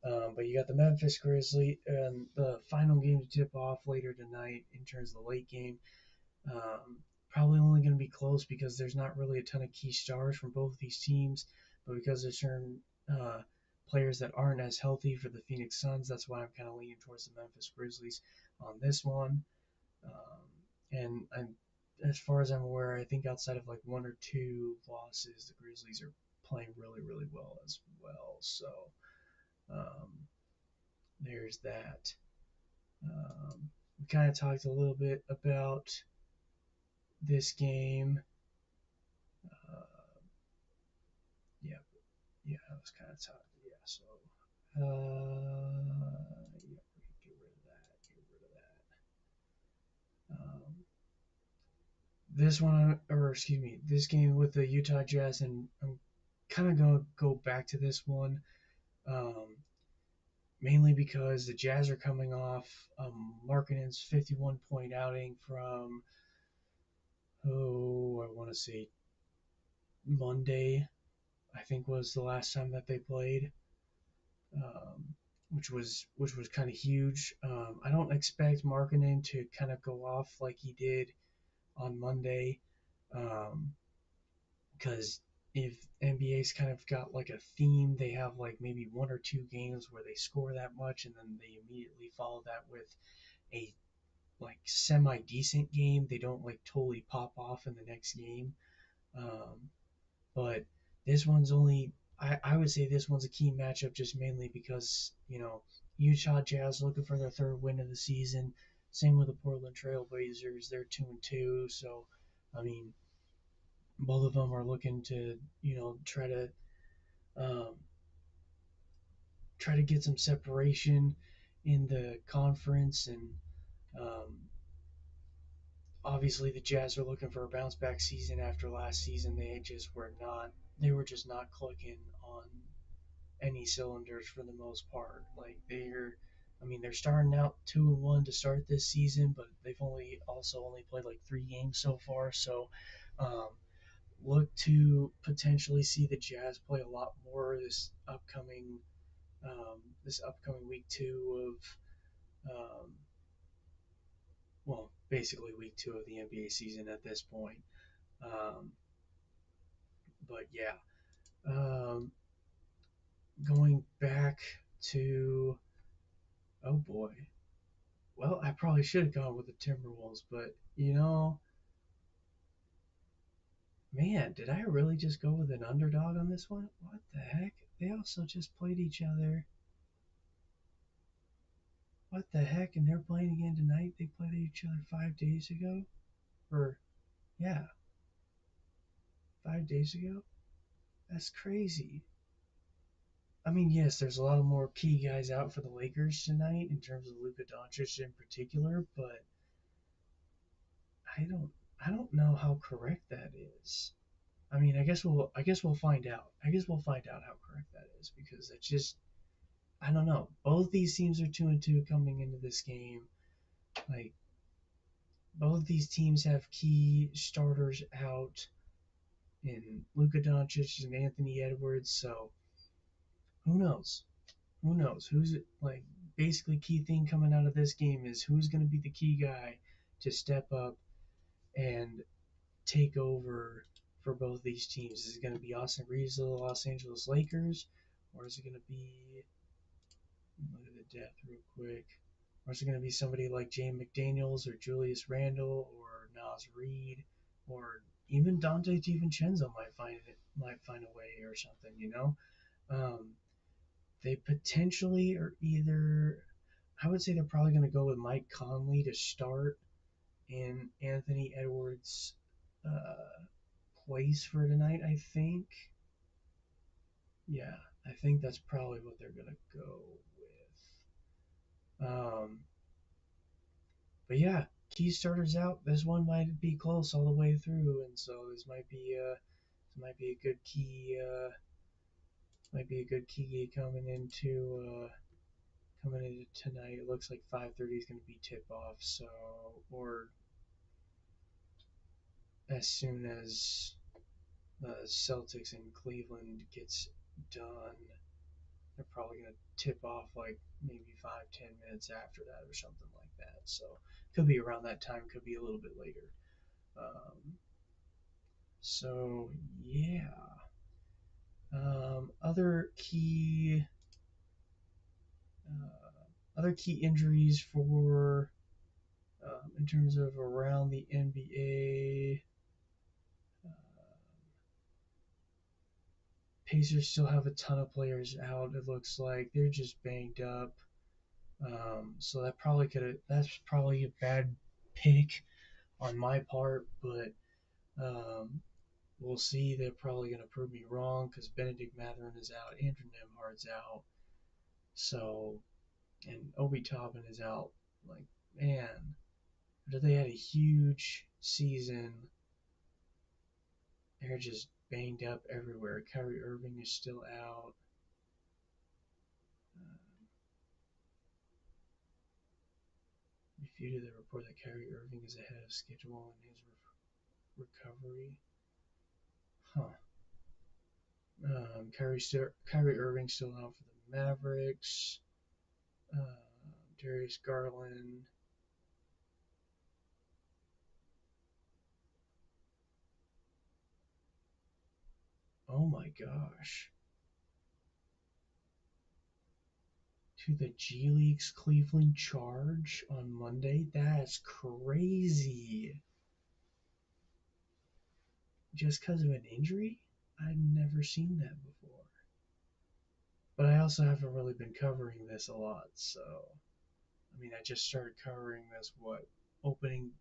But you got the Memphis Grizzlies and the final game to tip off later tonight in terms of the late game. Um, probably only going to be close because there's not really a ton of key stars from both of these teams, but because there's certain uh, players that aren't as healthy for the Phoenix Suns, that's why I'm kind of leaning towards the Memphis Grizzlies on this one. And as far as I'm aware, I think outside of like one or two losses, the Grizzlies are playing really, really well as well. So um, there's that. We kind of talked a little bit about this game. Uh, yeah, yeah, I was kind of talking. Yeah, so yeah, get rid of that. Get rid of that. This one, or excuse me, this game with the Utah Jazz, and I'm kind of going to go back to this one, um, mainly because the Jazz are coming off Markkanen's 51-point outing from, I want to say Monday, I think was the last time that they played, um, which was kind of huge. I don't expect Markkanen to kind of go off like he did on Monday. Um, because if NBA's kind of got like a theme, they have like maybe one or two games where they score that much, and then they immediately follow that with a like semi decent game. They don't like totally pop off in the next game. Um, but this one's only, I would say this one's a key matchup just mainly because, Utah Jazz looking for their third win of the season. Same with the Portland Trailblazers. They're 2-2. So, I mean, both of them are looking to, um, try to get some separation in the conference, and um, obviously the Jazz are looking for a bounce back season after last season. They were just not clicking on any cylinders for the most part. Like they're starting out 2-1 to start this season, but they've only played like 3 games so far. So um, look to potentially see the Jazz play a lot more this upcoming week 2 of basically week 2 of the NBA season at this point. Um, but yeah, um, going back to oh boy, well I probably should have gone with the Timberwolves, but man, did I really just go with an underdog on this one? What the heck? They also just played each other. What the heck? And they're playing again tonight? They played each other 5 days ago? Or, yeah, 5 days ago? That's crazy. I mean, yes, there's a lot of more key guys out for the Lakers tonight in terms of Luka Doncic in particular, but I don't I don't know how correct that is. I mean, I guess we'll find out. I guess we'll find out how correct that is because it's just I don't know. Both these teams are 2-2 coming into this game. Like both these teams have key starters out in Luka Doncic and Anthony Edwards, so who knows? Who knows? Who's like basically key thing coming out of this game is who's going to be the key guy to step up and take over for both these teams. Is it going to be Austin Reeves of the Los Angeles Lakers, or is it going to be look at the depth real quick? Or is it going to be somebody like James McDaniels or Julius Randle or Nas Reed or even Dante DiVincenzo might find a way or something, Um, they potentially are either. I would say they're probably going to go with Mike Conley to start in Anthony Edwards' place for tonight. I think. Yeah, I think that's probably what they're going to go with. But yeah, key starters out. This one might be close all the way through, and so this might be a good key coming into tonight. It looks like 5:30 is going to be tip off. So or as soon as the Celtics in Cleveland gets done, they're probably going to tip off like maybe 5-10 minutes after that or something like that. So could be around that time, could be a little bit later. Um, so yeah, other key other key injuries for in terms of around the NBA. Pacers still have a ton of players out. It looks like they're just banged up. So that's probably a bad pick on my part, but um, we'll see. They're probably going to prove me wrong because Benedict Mathurin is out, Andrew Nemhard's out, so and Obi Toppin is out. Like, man, after they had a huge season, they're just banged up everywhere. Kyrie Irving is still out. Refuted the report that Kyrie Irving is ahead of schedule in his recovery. Huh. Kyrie Irving still out for the Mavericks. Darius Garland. Oh my gosh. To the G League's Cleveland Charge on Monday? That's crazy. Just because of an injury? I've never seen that before. But I also haven't really been covering this a lot, so I mean, I just started covering this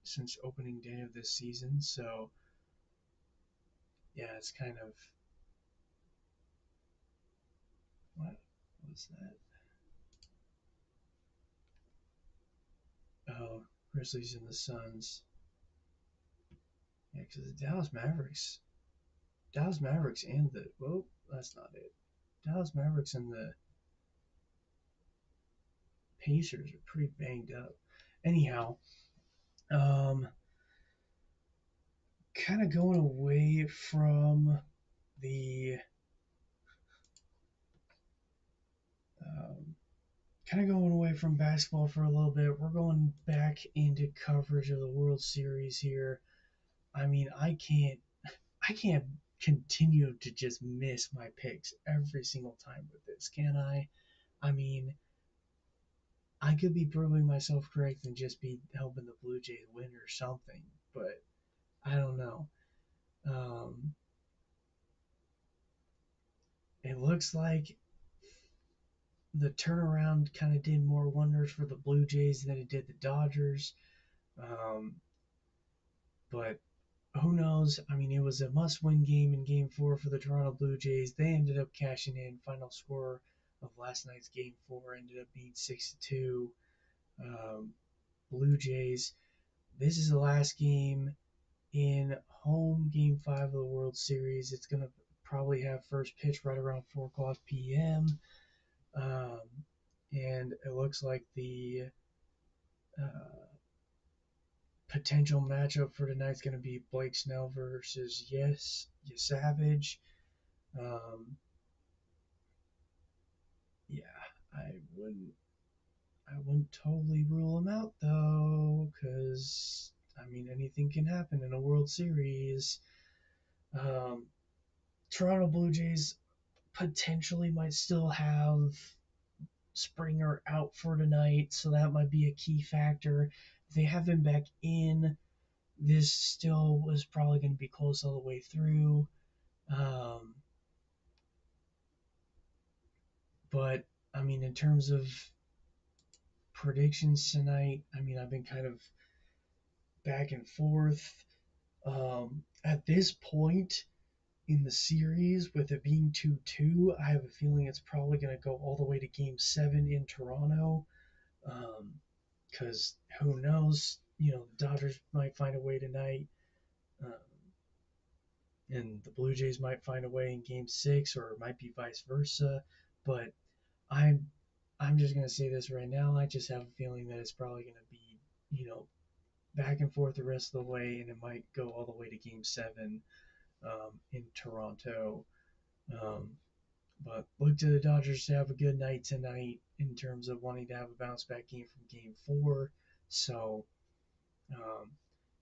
since opening day of this season, so yeah, it's kind of what was that? Oh, Grizzlies and the Suns. Yeah, because the Dallas Mavericks and the well, that's not it. Dallas Mavericks and the Pacers are pretty banged up. Anyhow, um, kind of going away from the um, kind of going away from basketball for a little bit. We're going back into coverage of the World Series here. I mean, I can't continue to just miss my picks every single time with this, can I? I mean, I could be proving myself correct and just be helping the Blue Jays win or something, but I don't know. Um, it looks like the turnaround kind of did more wonders for the Blue Jays than it did the Dodgers. Um, but who knows? I mean, it was a must-win game in Game 4 for the Toronto Blue Jays. They ended up cashing in. Final score of last night's Game 4 ended up being 6-2. Um, Blue Jays. This is the last game in home Game 5 of the World Series. It's going to probably have first pitch right around 4 o'clock p.m. Um, and it looks like the uh, potential matchup for tonight's going to be Blake Snell versus Savage. Um, yeah, I wouldn't I wouldn't totally rule him out though, because I mean anything can happen in a World Series. Um, Toronto Blue Jays potentially might still have Springer out for tonight, so that might be a key factor. If they have him back in, this still was probably going to be close all the way through. Um, but I mean, in terms of predictions tonight, I mean, I've been kind of back and forth. At this point in the series, with it being 2-2, I have a feeling it's probably going to go all the way to Game 7 in Toronto. Because who knows? You know, the Dodgers might find a way tonight. Um, and the Blue Jays might find a way in Game 6, or it might be vice versa. But I'm I'm just gonna say this right now. I just have a feeling that it's probably gonna be, you know, back and forth the rest of the way, and it might go all the way to Game 7 in Toronto. Um, but look to the Dodgers to have a good night tonight in terms of wanting to have a bounce back game from Game 4. So, um,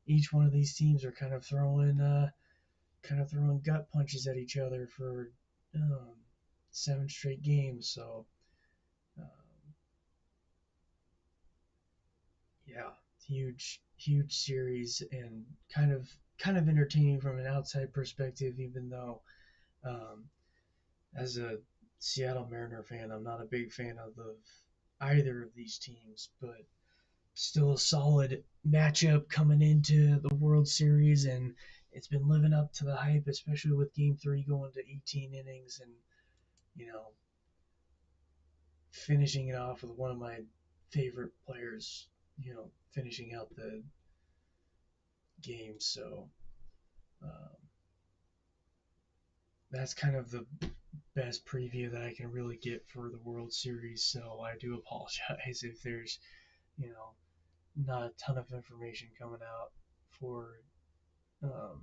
each one of these teams are kind of throwing gut punches at each other for um, 7 straight games. So um, yeah, huge series and kind of entertaining from an outside perspective. Even though um, as a Seattle Mariner fan, I'm not a big fan of either of these teams, but still a solid matchup coming into the World Series, and it's been living up to the hype, especially with Game 3 going to 18 innings and, you know, finishing it off with one of my favorite players, finishing out the game. So um, that's kind of the best preview that I can really get for the World Series. So I do apologize if there's, you know, not a ton of information coming out for um,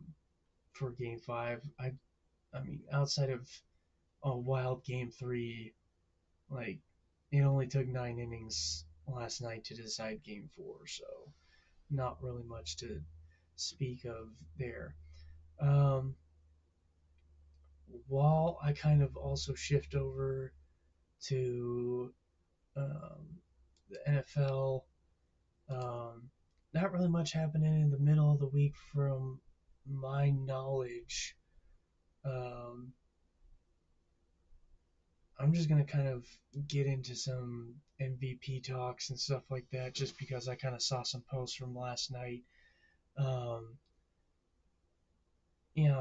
for Game Five. I mean, outside of a wild Game Three, like it only took 9 innings last night to decide Game Four, so not really much to speak of there. Um, while I kind of also shift over to the NFL, um, not really much happening in the middle of the week from my knowledge. Um, I'm just gonna kind of get into some MVP talks and stuff like that, just because I kind of saw some posts from last night. Um,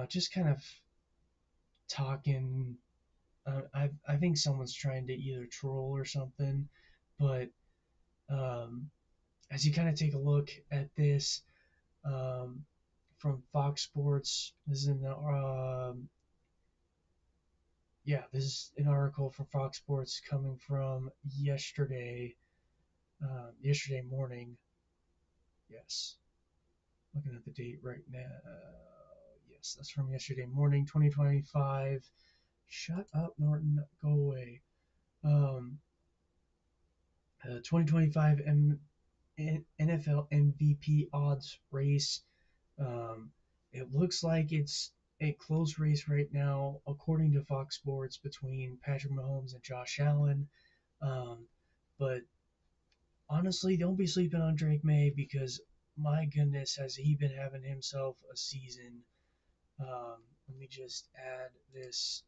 just kind of talking. I think someone's trying to either troll or something, but um, as you kind of take a look at this um, from Fox Sports, this is this is an article from Fox Sports coming from yesterday morning. Yes, looking at the date right now. Yes, that's from yesterday morning, 2025. Shut up, Norton. Go away. 2025 NFL MVP odds race. Um, it looks like it's a close race right now, according to Fox Sports, between Patrick Mahomes and Josh Allen. Um, but honestly, don't be sleeping on Drake May, because my goodness, has he been having himself a season. Let me just add this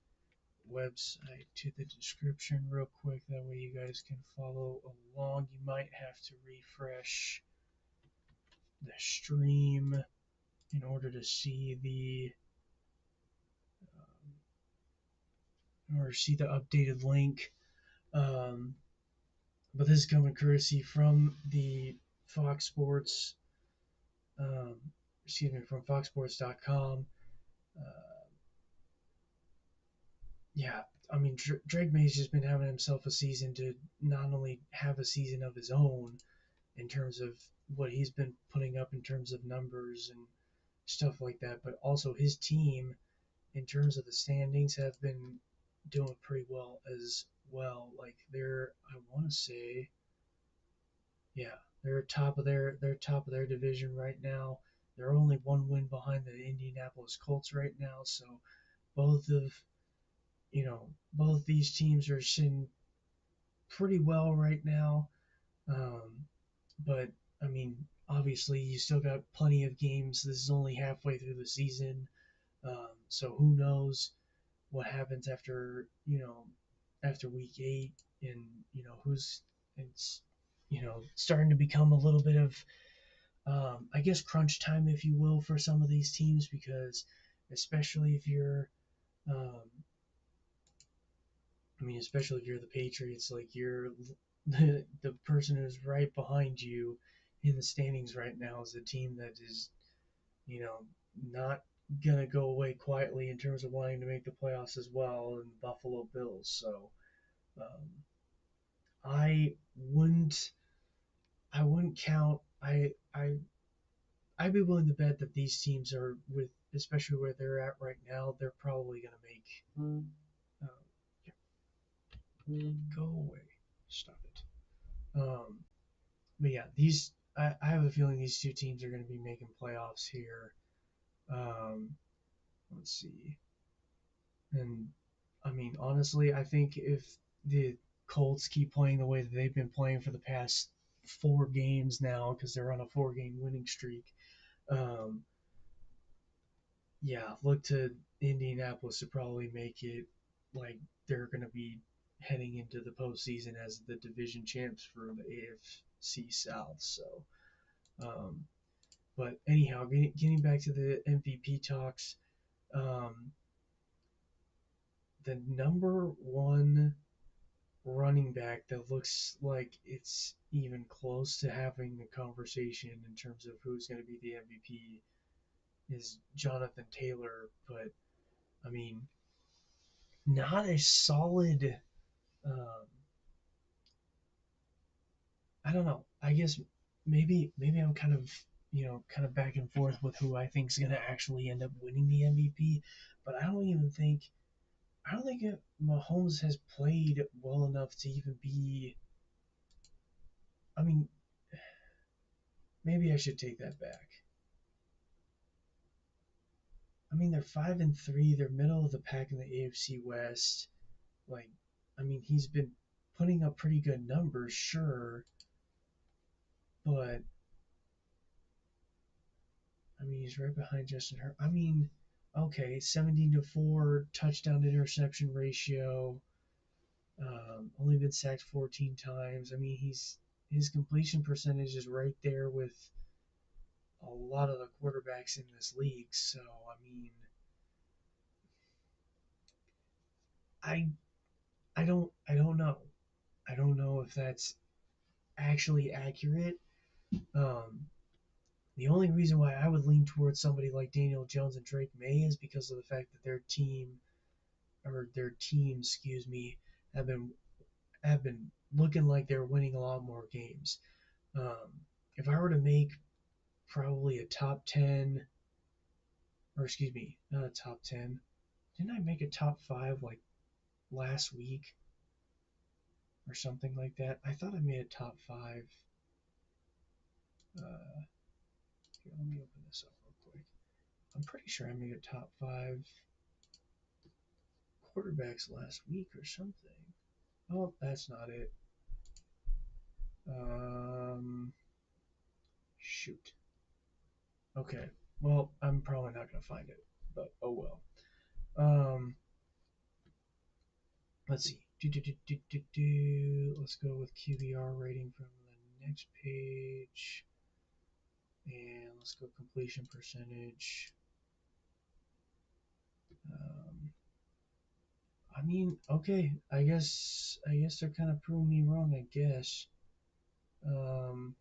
website to the description real quick. That way you guys can follow along. You might have to refresh the stream in order to see the updated link. Um, but this is coming courtesy from the Fox Sports, um, from FoxSports.com. Uh, yeah, I mean, Drake May's just been having himself a season to not only have a season of his own in terms of what he's been putting up in terms of numbers and stuff like that, but also his team, in terms of the standings, have been doing pretty well as well. Like I want to say, yeah, they're top of their division right now. They're only one win behind the Indianapolis Colts right now. So both of both these teams are sitting pretty well right now. Um, but I mean, obviously, you still got plenty of games. This is only halfway through the season, so who knows what happens after week 8, and who's it's starting to become a little bit of I guess crunch time, if you will, for some of these teams, because especially if you're um, especially if you're the Patriots, like you're the person who's right behind you in the standings right now is a team that is, you know, not gonna go away quietly in terms of wanting to make the playoffs as well, and Buffalo Bills. So um, I wouldn't I wouldn't count I'd be willing to bet that these teams are, with especially where they're at right now, they're probably gonna make uh, go away, stop it. But yeah, these I have a feeling these two teams are going to be making playoffs here. Um, let's see. And I mean, honestly, I think if the Colts keep playing the way that they've been playing for the past 4 games now, because they're on a 4-game winning streak, um, yeah, look to Indianapolis to probably make it like they're going to be heading into the postseason as the division champs for the AFC South. So, um, but anyhow, getting back to the MVP talks, um, the number one running back that looks like it's even close to having a conversation in terms of who's going to be the MVP is Jonathan Taylor, but I mean, not a solid. Um, I don't know. I guess maybe I'm kind of kind of back and forth with who I think is going to actually end up winning the MVP, but I don't think Mahomes has played well enough to even be. I mean, maybe I should take that back. I mean, they're 5-3. They're middle of the pack in the AFC West. Like, I mean, he's been putting up pretty good numbers, sure, but I mean, he's right behind Justin Herbert. I mean, okay, 17-4 touchdown to interception ratio. Only been sacked 14 times. I mean, his completion percentage is right there with a lot of the quarterbacks in this league. So, I mean, I I don't know. I don't know if that's actually accurate. Um, the only reason why I would lean towards somebody like Daniel Jones and Drake May is because of the fact that their teams, excuse me, have been have been looking like they're winning a lot more games. Um, if I were to make probably a top 10, or excuse me, not a top 10, didn't I make a top 5 like last week or something like that? I thought I made a top 5. Here, let me open this up real quick. I'm pretty sure I made a top 5 quarterbacks last week or something. Oh, that's not it. Shoot. Okay. Well, I'm probably not gonna find it, but oh well. Um, let's see. Let's go with QBR rating from the next page, and let's go completion percentage. Um, I mean, okay. I guess they're kind of proving me wrong. I guess. Um,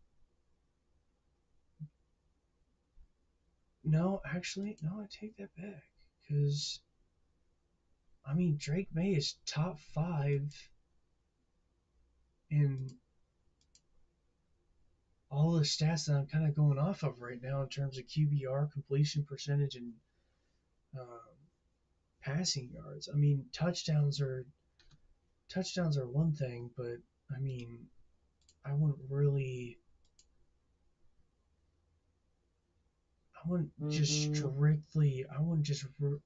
no, actually, no. I take that back because I mean Drake May is top 5 in all the stats that I'm kind of going off of right now in terms of QBR, completion percentage, and um, passing yards. I mean, touchdowns are one thing, but I mean, I wouldn't really, I wouldn't just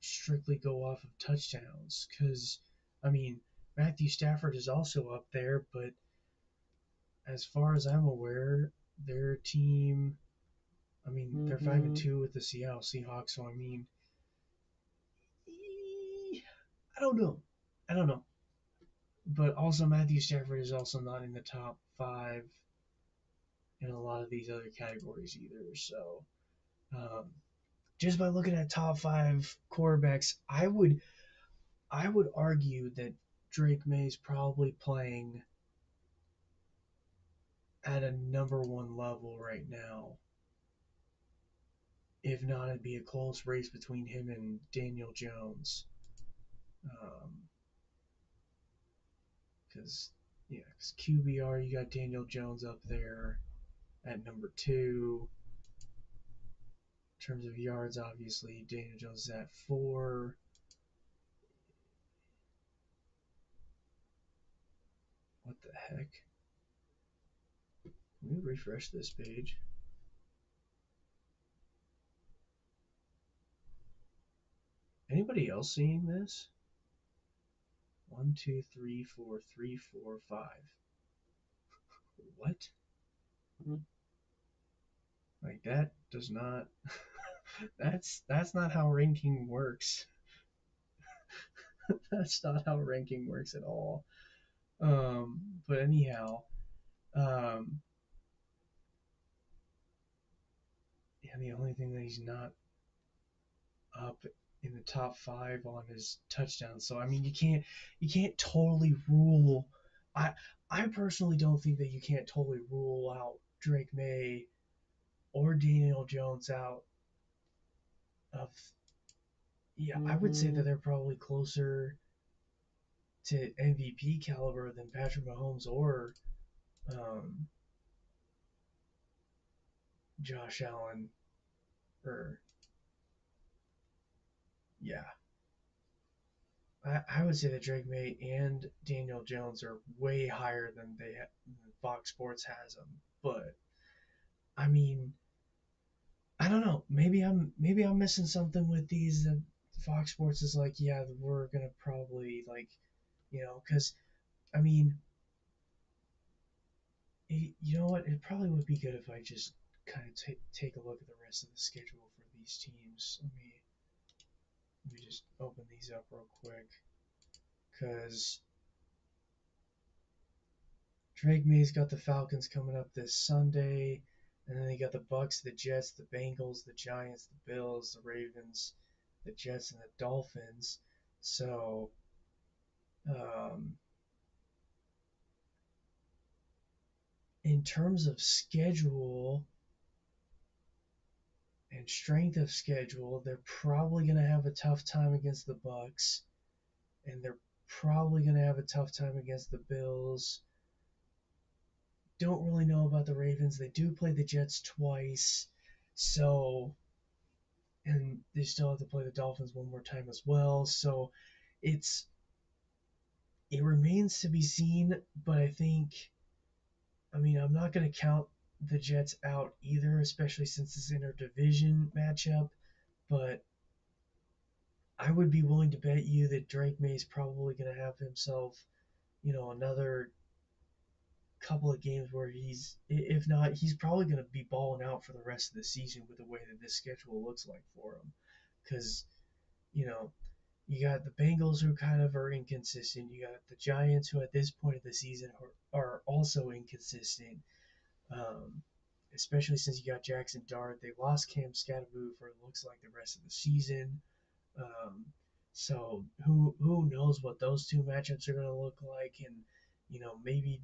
strictly go off of touchdowns because, I mean, Matthew Stafford is also up there, but as far as I'm aware, their team, I mean, they're 5-2 with the Seattle Seahawks, so I mean, I don't know. I don't know. But also, Matthew Stafford is also not in the top 5 in a lot of these other categories either. So, um, just by looking at top 5 quarterbacks, I would argue that Drake May is probably playing at a number 1 level right now. If not, it'd be a close race between him and Daniel Jones. Because because QBR, you got Daniel Jones up there at number 2. In terms of yards, obviously, Daniel Jones is at 4. What the heck? Let me refresh this page. Anybody else seeing this? 1, 2, 3, 4, 3, 4, 5. What? Like that does not. that's not how ranking works. That's not how ranking works at all. But anyhow, um, yeah, the only thing that he's not up in the top 5 on his touchdowns. So I mean, you can't totally rule. I I personally don't think that you can't totally rule out Drake May or Daniel Jones out of. Yeah, I would say that they're probably closer to MVP caliber than Patrick Mahomes or um, Josh Allen. Or yeah, I would say that Drake May and Daniel Jones are way higher than than Fox Sports has them. But I mean, I don't know. Maybe I'm missing something with these. Fox Sports is like, yeah, we're gonna probably like, because I mean, you know what? It probably would be good if I just kind of take a look at the rest of the schedule for these teams. Let me just open these up real quick, because Drake May's got the Falcons coming up this Sunday, and then they got the Bucks, the Jets, the Bengals, the Giants, the Bills, the Ravens, the Jets, and the Dolphins. So, um, in terms of schedule and strength of schedule, they're probably going to have a tough time against the Bucks, and they're probably going to have a tough time against the Bills. Don't really know about the Ravens. They do play the Jets twice, so and they still have to play the Dolphins one more time as well. So it's it remains to be seen, but I mean I'm not going to count the Jets out either, especially since it's interdivision matchup. But I would be willing to bet you that Drake May is probably going to have himself, another couple of games where if not, he's probably going to be balling out for the rest of the season with the way that this schedule looks like for him. Because, you know, you got the Bengals who kind of are inconsistent. You got the Giants who at this point of the season are also inconsistent. Um, Especially since you got Jackson Dart. They lost Cam Scatterboo for it looks like the rest of the season. Um, so who knows what those two matchups are going to look like, and maybe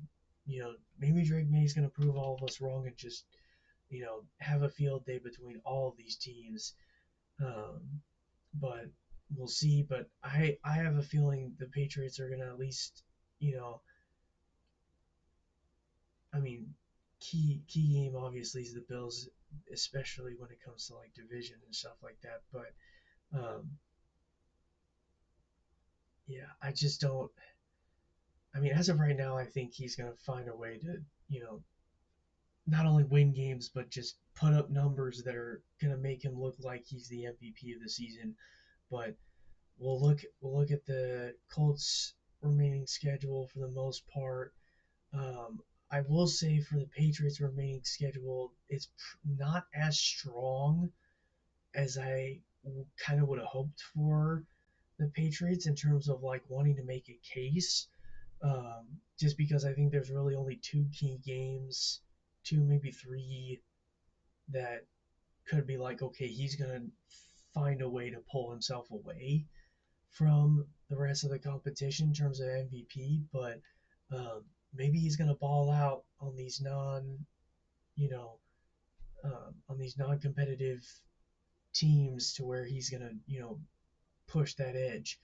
maybe Drake May is going to prove all of us wrong and just have a field day between all of these teams. Um, but we'll see. But I have a feeling the Patriots are going to at least you know I mean key game obviously is the Bills, especially when it comes to like division and stuff like that. But um, yeah, I just don't. I mean, as of right now, I think he's going to find a way to, not only win games, but just put up numbers that are going to make him look like he's the MVP of the season. But we'll look at the Colts' remaining schedule for the most part. I will say for the Patriots' remaining schedule, it's not as strong as I kind of would have hoped for the Patriots in terms of like wanting to make a case. Just because I think there's really only two key games, two maybe three, that could be like, okay, he's gonna find a way to pull himself away from the rest of the competition in terms of MVP, but maybe he's gonna ball out on these you know, on these non-competitive teams to where he's gonna, push that edge.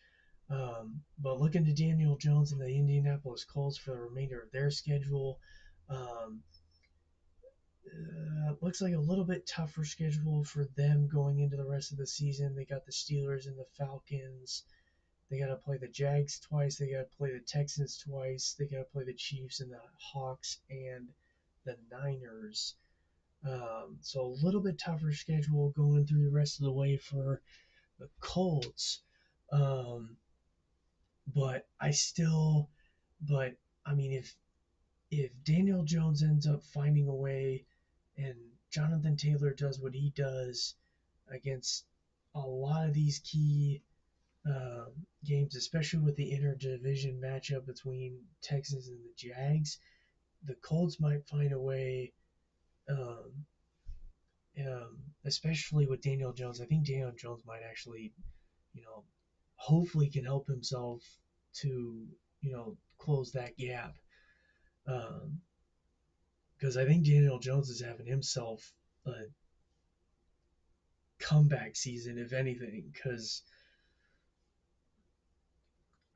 But looking to Daniel Jones and the Indianapolis Colts for the remainder of their schedule, um, looks like a little bit tougher schedule for them going into the rest of the season. They got the Steelers and the Falcons. They got to play the Jags twice. They got to play the Texans twice. They got to play the Chiefs and the Hawks and the Niners. So a little bit tougher schedule going through the rest of the way for the Colts. Um, but I still, but I mean, if Daniel Jones ends up finding a way, and Jonathan Taylor does what he does against a lot of these key games, especially with the interdivision matchup between Texans and the Jags, the Colts might find a way. Um, Especially with Daniel Jones, I think Daniel Jones might actually, you know, hopefully can help himself to, close that gap. Um, because I think Daniel Jones is having himself a comeback season, if anything. Because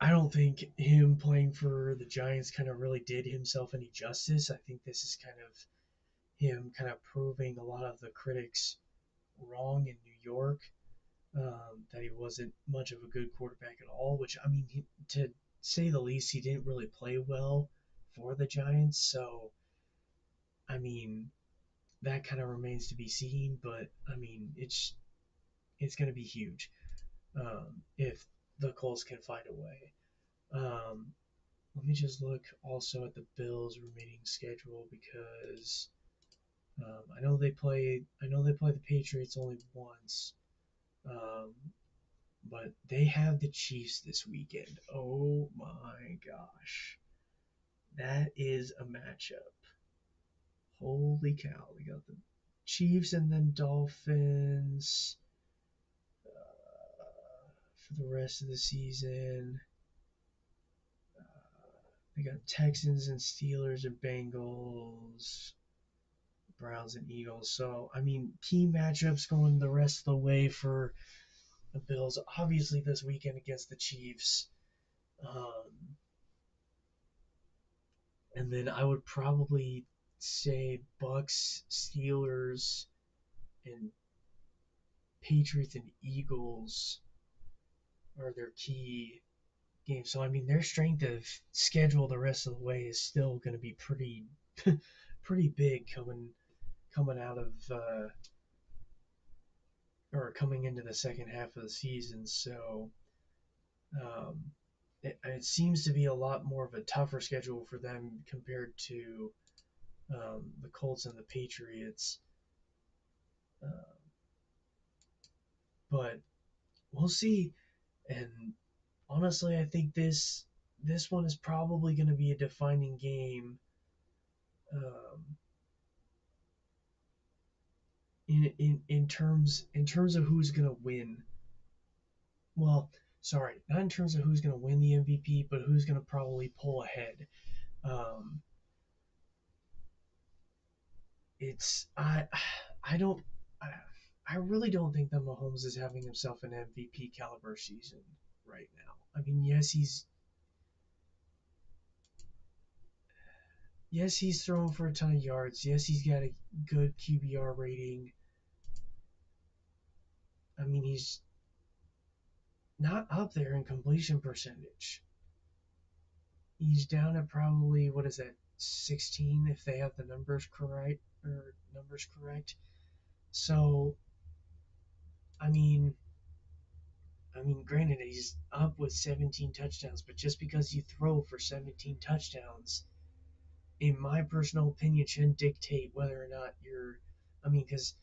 I don't think him playing for the Giants kind of really did himself any justice. I think this is kind of him kind of proving a lot of the critics wrong in New York, that he wasn't much of a good quarterback at all. Which, I mean, to say the least, he didn't really play well for the Giants. So, I mean, that kind of remains to be seen. But I mean, it's going to be huge, if the Colts can find a way. Um, Let me just look also at the Bills' remaining schedule because I know they play. I know they play the Patriots only once, um, but they have the Chiefs this weekend. Oh my gosh, that is a matchup. Holy cow! We got the Chiefs and then Dolphins for the rest of the season. They got Texans and Steelers and Bengals, Browns and Eagles. So, I mean, key matchups going the rest of the way for the Bills. Obviously, this weekend against the Chiefs. Um, and then I would probably say Bucks, Steelers, and Patriots and Eagles are their key games. So, I mean, their strength of schedule the rest of the way is still going to be pretty, pretty big coming out of or coming into the second half of the season. So um, it seems to be a lot more of a tougher schedule for them compared to the Colts and the Patriots. Uh, but we'll see. And honestly, I think this one is probably going to be a defining game, um, in terms of who's going to win. Well, sorry, not in terms of who's going to win the MVP, but who's going to probably pull ahead. Um, it's I don't I, I really don't think that Mahomes is having himself an MVP caliber season right now. I mean, yes he's throwing for a ton of yards. Yes, he's got a good QBR rating. I mean, he's not up there in completion percentage. He's down at probably, what is that, 16 if they have the numbers correct. So, I mean, granted, he's up with 17 touchdowns, but just because you throw for 17 touchdowns, in my personal opinion, shouldn't dictate whether or not you're. I mean, because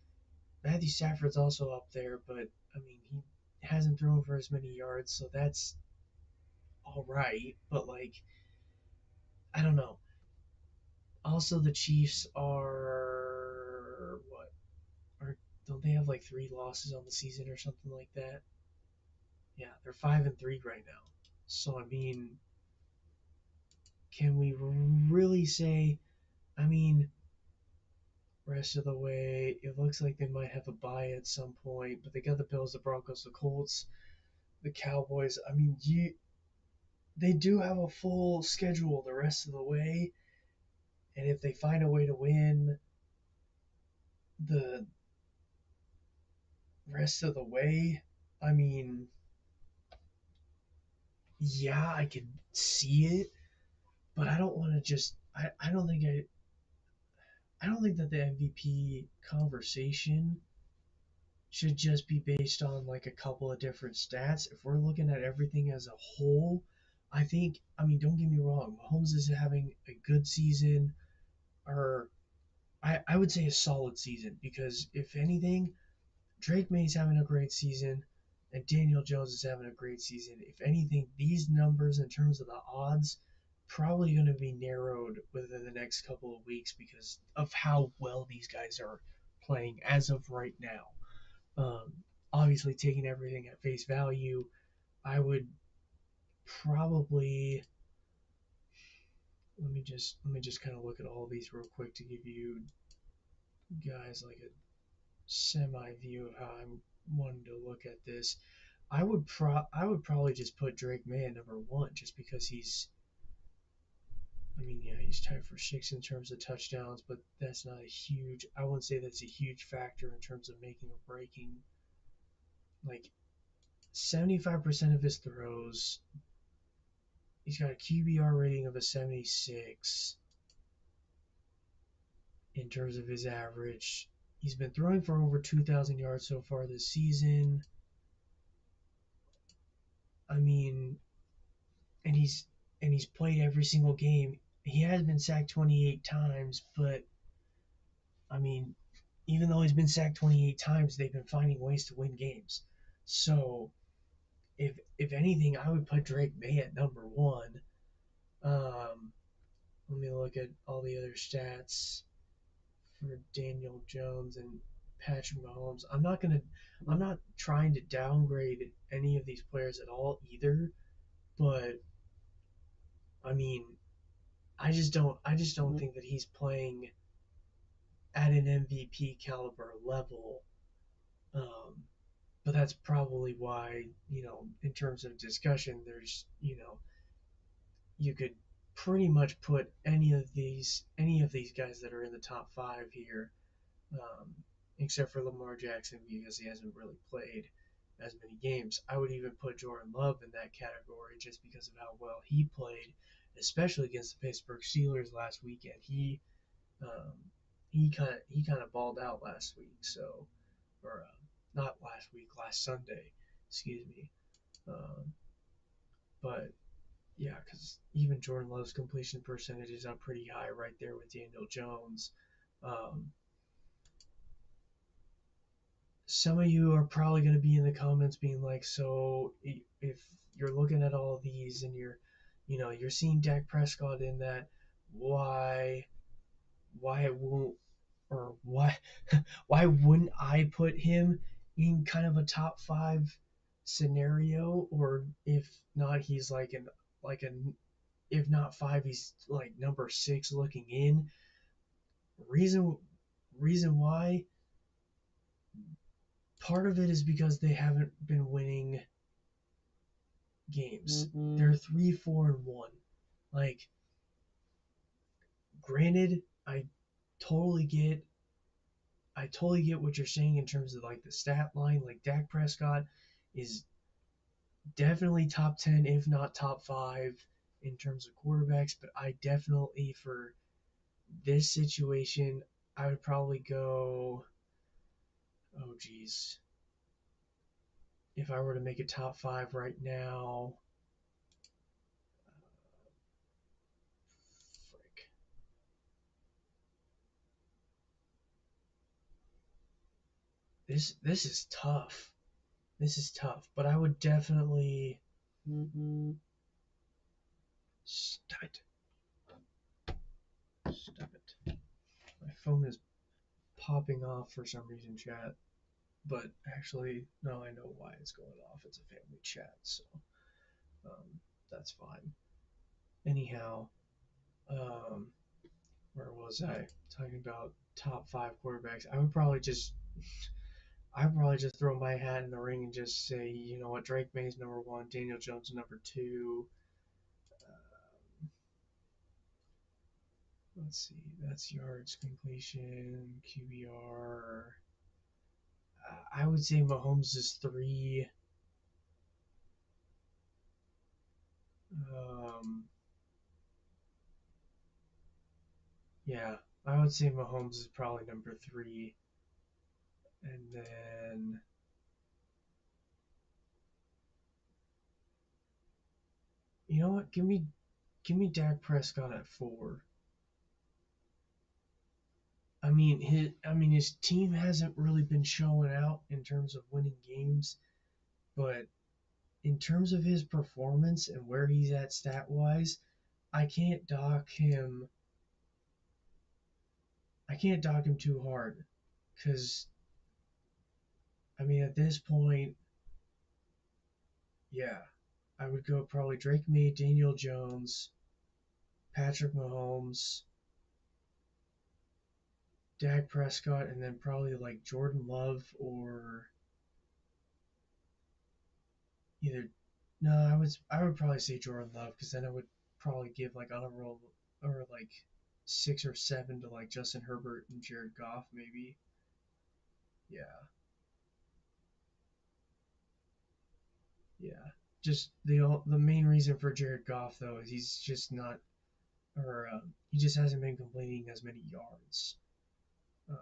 Matthew Stafford's also up there, but I mean, he hasn't thrown for as many yards, so that's all right. But like, I don't know. Also, the Chiefs are what? Are don't they have like 3 losses on the season or something like that? Yeah, they're 5-3 right now. So I mean, can we really say? I mean, rest of the way, it looks like they might have a bye at some point, but they got the Bills, the Broncos, the Colts, the Cowboys. I mean, they do have a full schedule the rest of the way, and if they find a way to win the rest of the way, I mean, yeah, I can see it, but I don't want to just. I don't think I don't think that the MVP conversation should just be based on like a couple of different stats. If we're looking at everything as a whole, I mean, don't get me wrong, Mahomes is having a good season, or I would say a solid season, because if anything, Drake May's having a great season, and Daniel Jones is having a great season. If anything, these numbers in terms of the odds probably going to be narrowed within the next couple of weeks because of how well these guys are playing as of right now. Um, Obviously, taking everything at face value, I would probably let me just kind of look at all these real quick to give you guys like a semi view of how I'm wanting to look at this. I would probably just put Drake May at number one just because yeah, he's tied for sixth in terms of touchdowns, but that's not a huge. I wouldn't say that's a huge factor in terms of making or breaking. Like 75% of his throws, he's got a QBR rating of a 76 in terms of his average. He's been throwing for over 2,000 yards so far this season. I mean, and he's played every single game. He has been sacked 28 times, but I mean, even though he's been sacked 28 times, they've been finding ways to win games. So, if anything, I would put Drake May at number one. Let me look at all the other stats for Daniel Jones and Patrick Mahomes. I'm not trying to downgrade any of these players at all either, but I mean, I just don't think that he's playing at an MVP caliber level. Um, but that's probably why, in terms of discussion, you could pretty much put any of these guys that are in the top five here, um, except for Lamar Jackson because he hasn't really played as many games. I would even put Jordan Love in that category just because of how well he played, especially against the Pittsburgh Steelers last weekend. Um, he kind of balled out last week, so or not last week, last Sunday, excuse me. Um, but yeah, because even Jordan Love's completion percentage is up pretty high right there with Daniel Jones. Um, some of you are probably going to be in the comments being like, so if you're looking at all of these and you're seeing Dak Prescott in that, why, why it won't, or why, why wouldn't I put him in kind of a top five scenario? Or if not, he's like an if not five, he's like number six looking in. Reason reason why, part of it is because they haven't been winning games. They're 3-4-1. Like, granted, totally get I totally get what you're saying in terms of like the stat line. Like Dak Prescott is definitely top 10, if not top 5 in terms of quarterbacks, but I definitely, for this situation, I would probably go, oh geez, if I were to make a top 5 right now, frick. This is tough. This is tough, but I would definitely stop it. Stop it. My phone is popping off for some reason, chat. But actually, no, I know why it's going off. It's a family chat, so that's fine. Anyhow, um, where was I? Talking about top 5 quarterbacks. I'd probably just throw my hat in the ring and just say, you know what, Drake May's number one, Daniel Jones number two. Let's see, that's yards, completion, QBR. I would say Mahomes is three. Um, yeah, I would say Mahomes is probably number three, and then you know what? Give me Dak Prescott at four. I mean his team hasn't really been showing out in terms of winning games, but in terms of his performance and where he's at stat wise, I can't dock him. I can't dock him too hard because I mean at this point, yeah, I would go probably Drake May, Daniel Jones, Patrick Mahomes, Dak Prescott, and then probably like Jordan Love or either. No, I would probably say Jordan Love because then I would probably give like honorable or like six or seven to like Justin Herbert and Jared Goff maybe. Yeah, yeah. Just the main reason for Jared Goff though is he's just not or he just hasn't been completing as many yards. Um,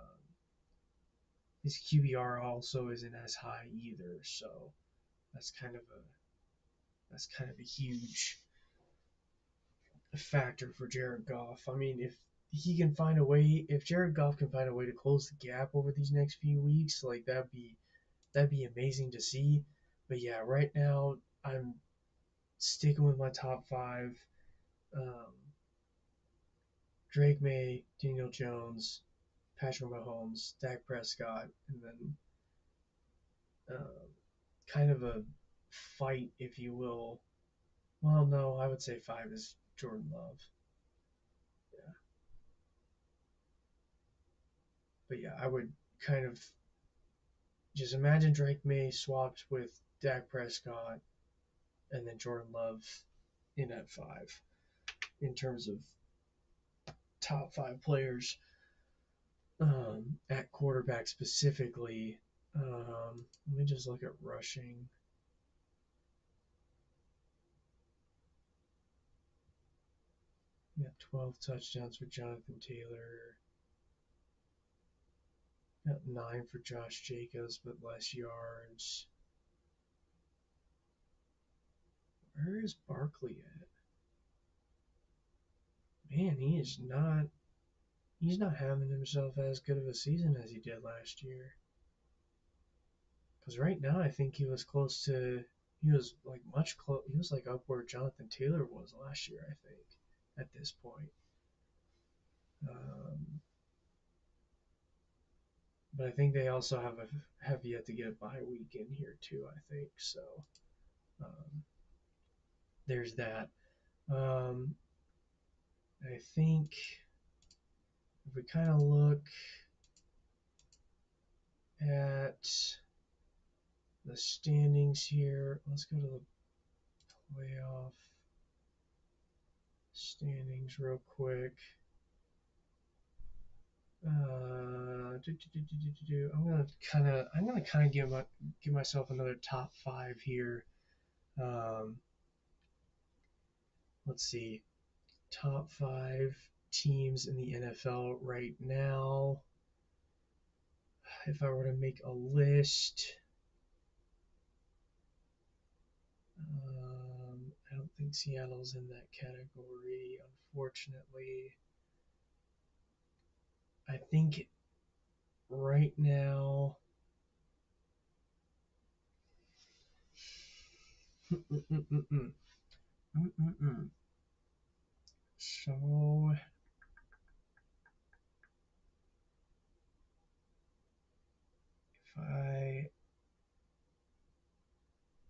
his QBR also isn't as high either, so that's kind of a that's kind of a huge factor for Jared Goff. I mean, if Jared Goff can find a way to close the gap over these next few weeks, like that'd be amazing to see. But yeah, right now I'm sticking with my top five: um, Drake May, Daniel Jones, Patrick Mahomes, Dak Prescott, and then um, kind of a fight, if you will. Well, no, I would say five is Jordan Love. Yeah, but yeah, I would kind of just imagine Drake May swapped with Dak Prescott and then Jordan Love in at five in terms of top five players at quarterback specifically. Let me just look at rushing. We got 12 touchdowns for Jonathan Taylor. Got 9 for Josh Jacobs, but less yards. Where is Barkley at? Man, he's not having himself as good of a season as he did last year. Because right now, I think he was close to, he was like much close, he was like up where Jonathan Taylor was last year, I think, at this point. Um, but I think they also have yet to get a bye week in here too, I think. So um, there's that. Um, I think if we kind of look at the standings here, let's go to the playoff standings real quick. I'm gonna kind of give myself another top five here. Um, let's see, top five teams in the NFL right now. If I were to make a list, I don't think Seattle's in that category, unfortunately. I think right now. So if I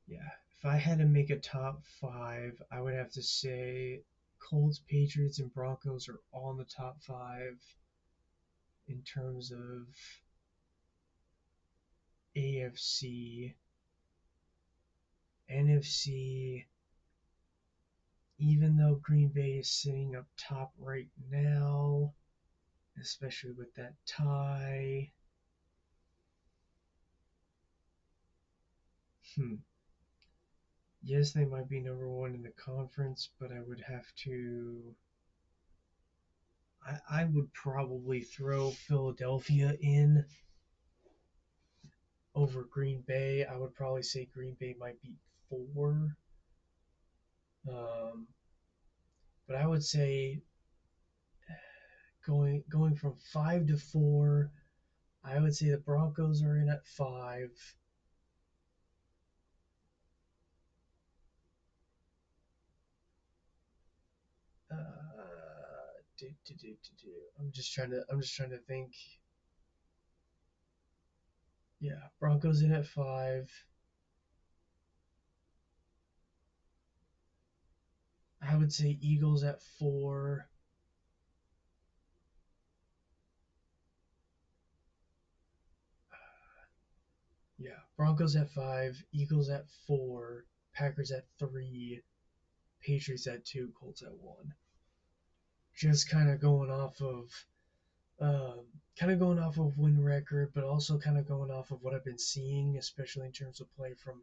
yeah, if I had to make a top five, I would have to say Colts, Patriots, and Broncos are all in the top five in terms of AFC, NFC. Even though Green Bay is sitting up top right now, especially with that tie. Hmm. Yes, they might be number one in the conference, but I would have to. I would probably throw Philadelphia in over Green Bay. I would probably say Green Bay might beat 4. Um, but I would say going from 5 to 4, I would say the Broncos are in at 5. Uh, I'm just trying to think. Yeah, Broncos in at 5. I would say Eagles at 4. Yeah, Broncos at 5, Eagles at 4, Packers at 3, Patriots at 2, Colts at 1. Just um, kind of going off of win record, but also kind of going off of what I've been seeing, especially in terms of play from,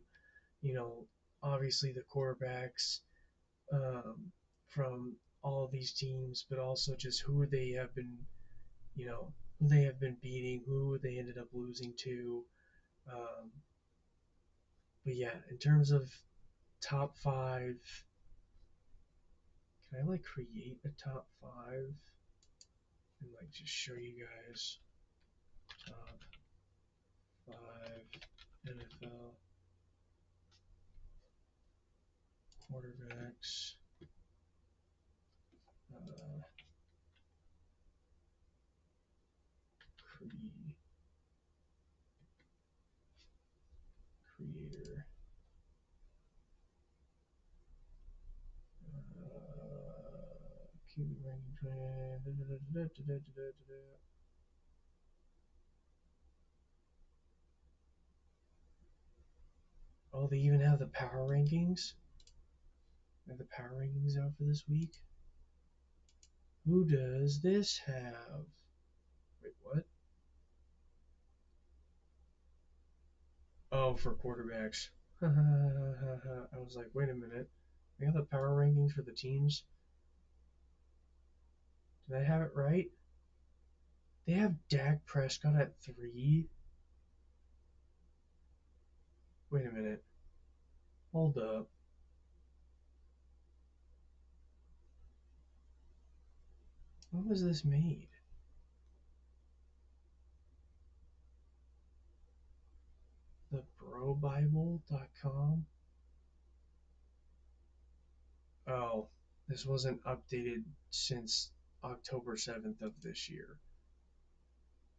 you know, obviously the quarterbacks um, from all of these teams, but also just who they have been, who they have been beating, who they ended up losing to. Um, but yeah, in terms of top 5, can I like create a top 5 and like just show you guys top 5 NFL quarterbacks? Uh, creator. QB ranking trend. Oh, they even have the power rankings. They have the power rankings out for this week. Who does this have? Wait, what? Oh, for quarterbacks. I was like, wait a minute. They have the power rankings for the teams. Did I have it right? They have Dak Prescott at 3. Wait a minute. Hold up. When was this made? TheBroBible.com? Oh, this wasn't updated since October 7th of this year.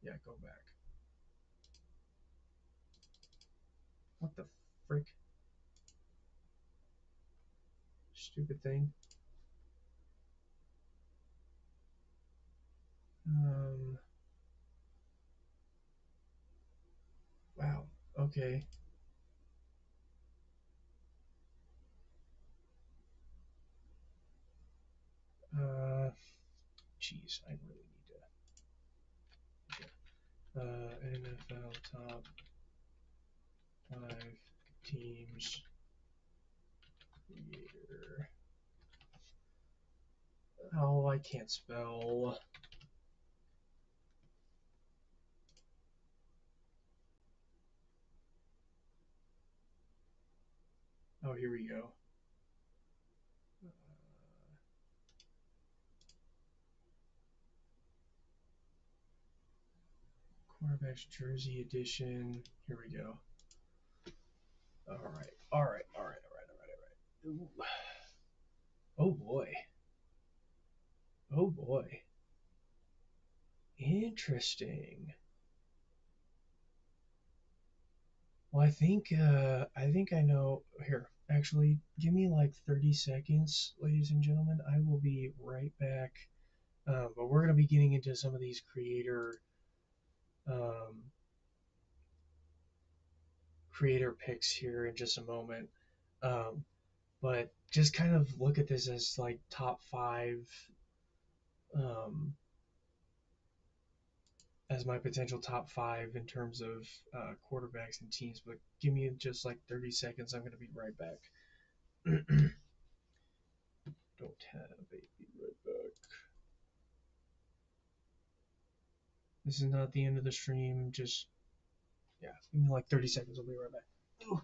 Yeah, go back. What the frick? Stupid thing. Um, wow. Okay. Jeez, I really need to. NFL top 5 teams creator. Oh, I can't spell. Oh, here we go. Quarterbacks jersey edition. Here we go. All right. All right. All right. All right. All right. All right. Oh boy. Oh boy. Interesting. Well, I think I know. Here, actually, give me like 30 seconds, ladies and gentlemen. I will be right back. But we're gonna be getting into some of these um, creator picks here in just a moment. Um, but just kind of look at this as like top 5 um, as my potential top 5 in terms of quarterbacks and teams. But give me just like 30 seconds. I'm gonna be right back. Don't have a be right back. This is not the end of the stream. Just, yeah, give me like 30 seconds. I'll be right back. Ooh.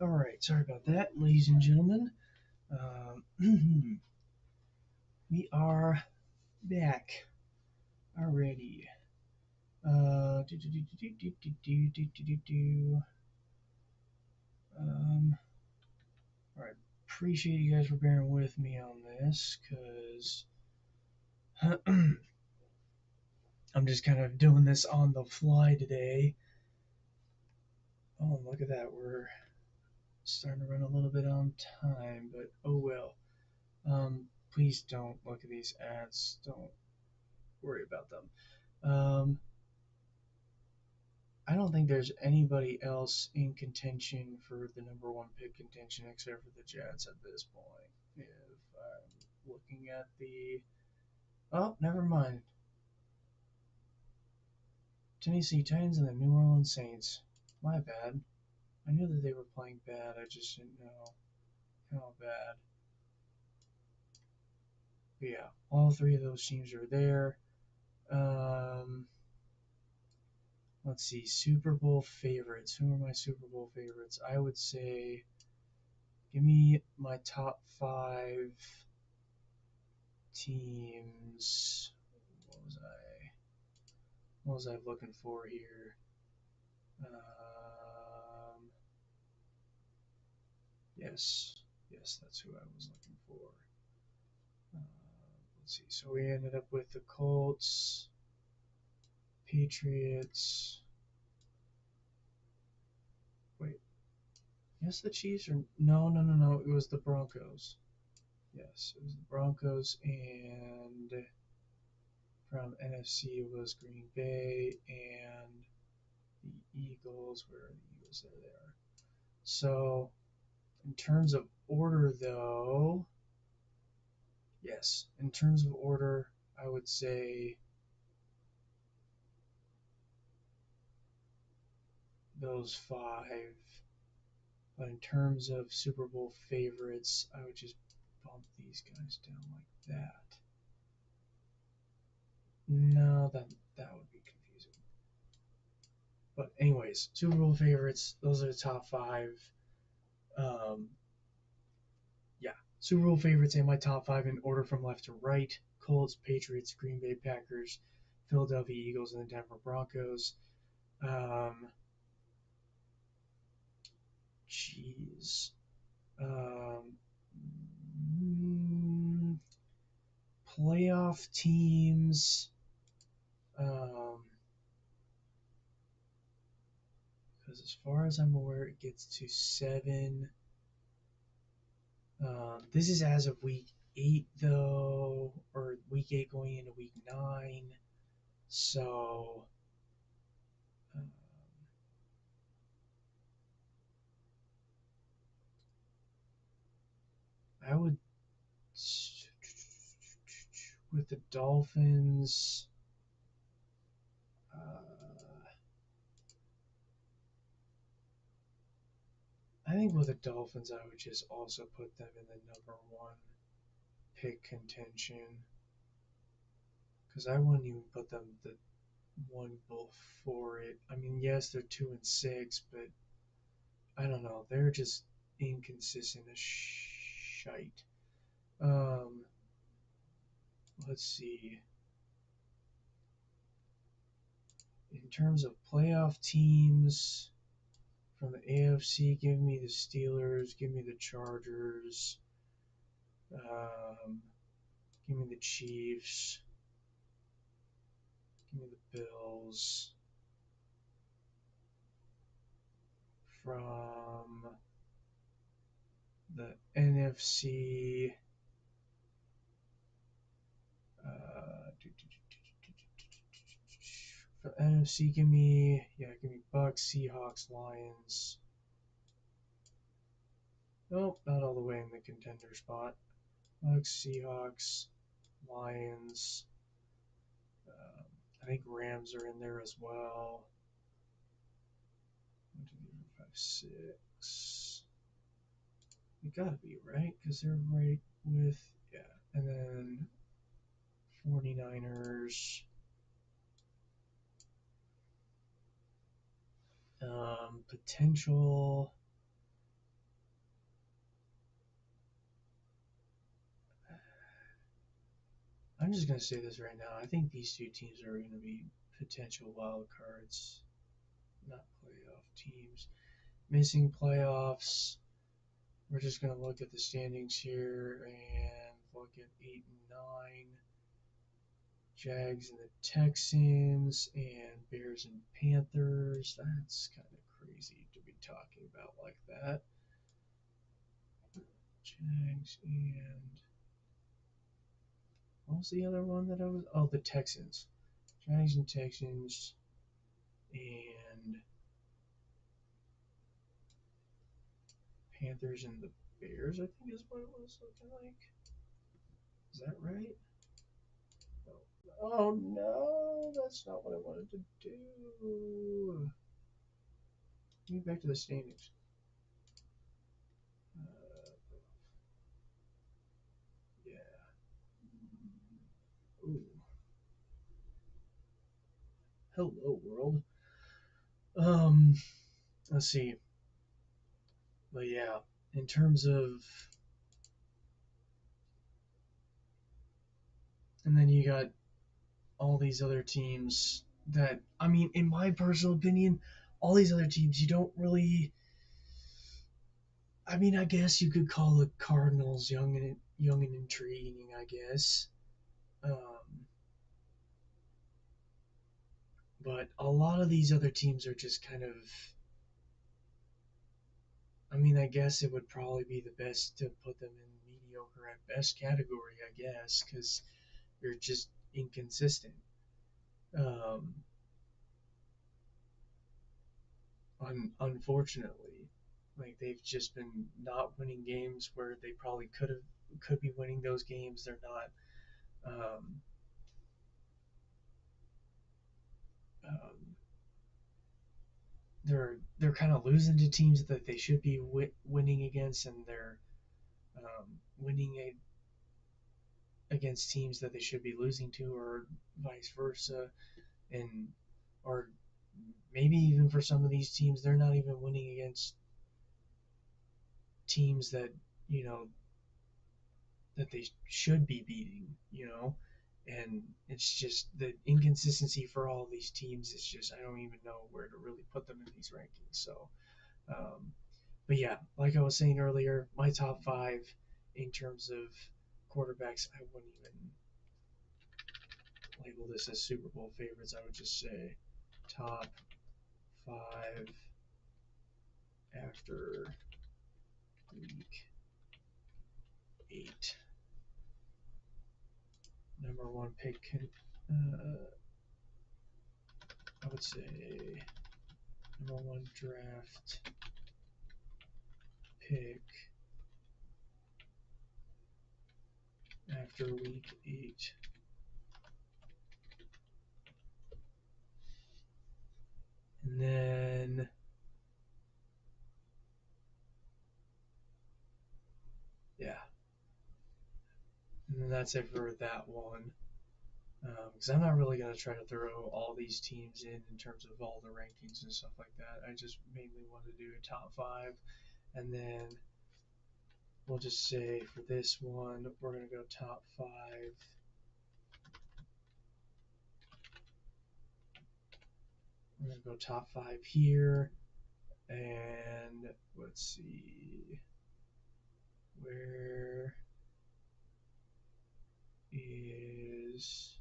All right, sorry about that, ladies and gentlemen. We are back already. Do, do, do, do, do, do, do, do, do, do, do. All right, appreciate you guys for bearing with me on this, because I'm just kind of doing this on the fly today. Oh, look at that, we're starting to run a little bit on time, but oh well. Please don't look at these ads. Don't worry about them. I don't think there's anybody else in contention for the number one pick contention except for the Jets at this point. If I'm looking at the. Oh, never mind. Tennessee Titans and the New Orleans Saints. My bad. I knew that they were playing bad. I just didn't know how bad. But yeah, all three of those teams are there. Let's see, Super Bowl favorites. Who are my Super Bowl favorites? I would say, give me my top five teams. What was I looking for here? Yes, that's who I was looking for. Let's see. So we ended up with the Colts, Patriots. Wait, yes, the Chiefs or no? It was the Broncos. Yes, it was the Broncos, and from NFC was Green Bay and the Eagles. Where are the Eagles? There they are. So, in terms of order, though, yes, in terms of order, I would say those five. But in terms of Super Bowl favorites, I would just bump these guys down like that. No, that would be confusing. But anyways, Super Bowl favorites. Those are the top five. Um, yeah, Super Bowl favorites and my top five in order from left to right: Colts, Patriots, Green Bay Packers, Philadelphia Eagles, and the Denver Broncos. Um, Jeez. Um, mm, Playoff teams. Um, because as far as I'm aware, it gets to seven. This is as of week 8, though, or week 8 going into week 9. So, um, I would, with the Dolphins, I think with the Dolphins, I would just also put them in the number one pick contention. Because I wouldn't even put them the one before it. I mean, yes, they're 2-6, but I don't know. They're just inconsistent as shite. Um, let's see. In terms of playoff teams from the AFC, give me the Steelers, give me the Chargers, um, give me the Chiefs, give me the Bills. From the NFC, for NFC, give me Bucks, Seahawks, Lions. Nope, not all the way in the contender spot. Bucks, Seahawks, Lions. Um, I think Rams are in there as well. 1, 2, 3, 4, 5, 6. You gotta be right because they're right with and then 49ers. Potential. I'm just gonna say this right now. I think these two teams are gonna be potential wild cards, not playoff teams. Missing playoffs. We're just gonna look at the standings here and look at 8 and 9. Jags and the Texans and Bears and Panthers. That's kind of crazy to be talking about like that. Jags and what was the other one that I was? Oh, the Texans. Jags and Texans and Panthers and the Bears, I think is what it was looking like. Is that right? No. Oh no, that's not what I wanted to do. Give me back to the standings. Yeah. Ooh. Hello, world. Um, let's see. But yeah, in terms of, and then you got all these other teams that, I mean, in my personal opinion, all these other teams you don't really. I mean, I guess you could call the Cardinals young and intriguing. I guess, um, but a lot of these other teams are just kind of. I mean, I guess it would probably be the best to put them in mediocre at best category, I guess, because they're just inconsistent. Um, unfortunately, like they've just been not winning games where they probably could be winning those games. They're not. Um, um, they're kind of losing to teams that they should be winning against, and they're winning against teams that they should be losing to, or vice versa, and or maybe even for some of these teams, they're not even winning against teams that you know that they should be beating, and it's just the inconsistency for all these teams. It's just I don't even know where to really put them in these rankings. So, um, but yeah, like I was saying earlier, my top five in terms of quarterbacks, I wouldn't even label this as Super Bowl favorites. I would just say top five after week 8. Number one pick, I would say number one draft pick after week 8. And then, yeah, and then that's it for that one. Because I'm not really going to try to throw all these teams in terms of all the rankings and stuff like that. I just mainly want to do a top five. And then we'll just say for this one, we're going to go top five. We're going to go top five here. And let's see. Where is.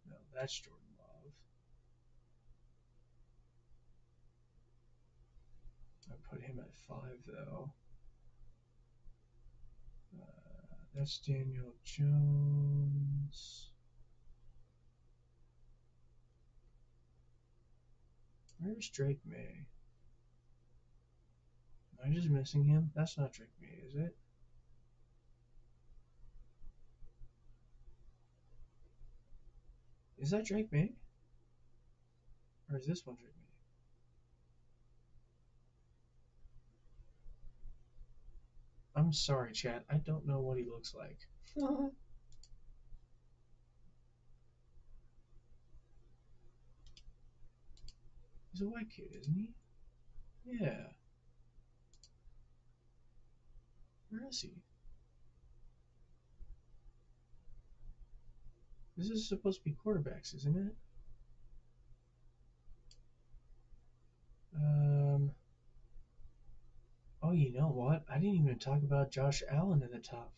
No, that's Jordan Love. I put him at 5, though. That's Daniel Jones. Where's Drake May? Am I just missing him? That's not Drake May, is it? Is that Drake May? Or is this one Drake May? I'm sorry, chat. I don't know what he looks like. He's a white kid, isn't he? Yeah. Where is he? This is supposed to be quarterbacks, isn't it? Oh, you know what? I didn't even talk about Josh Allen in the top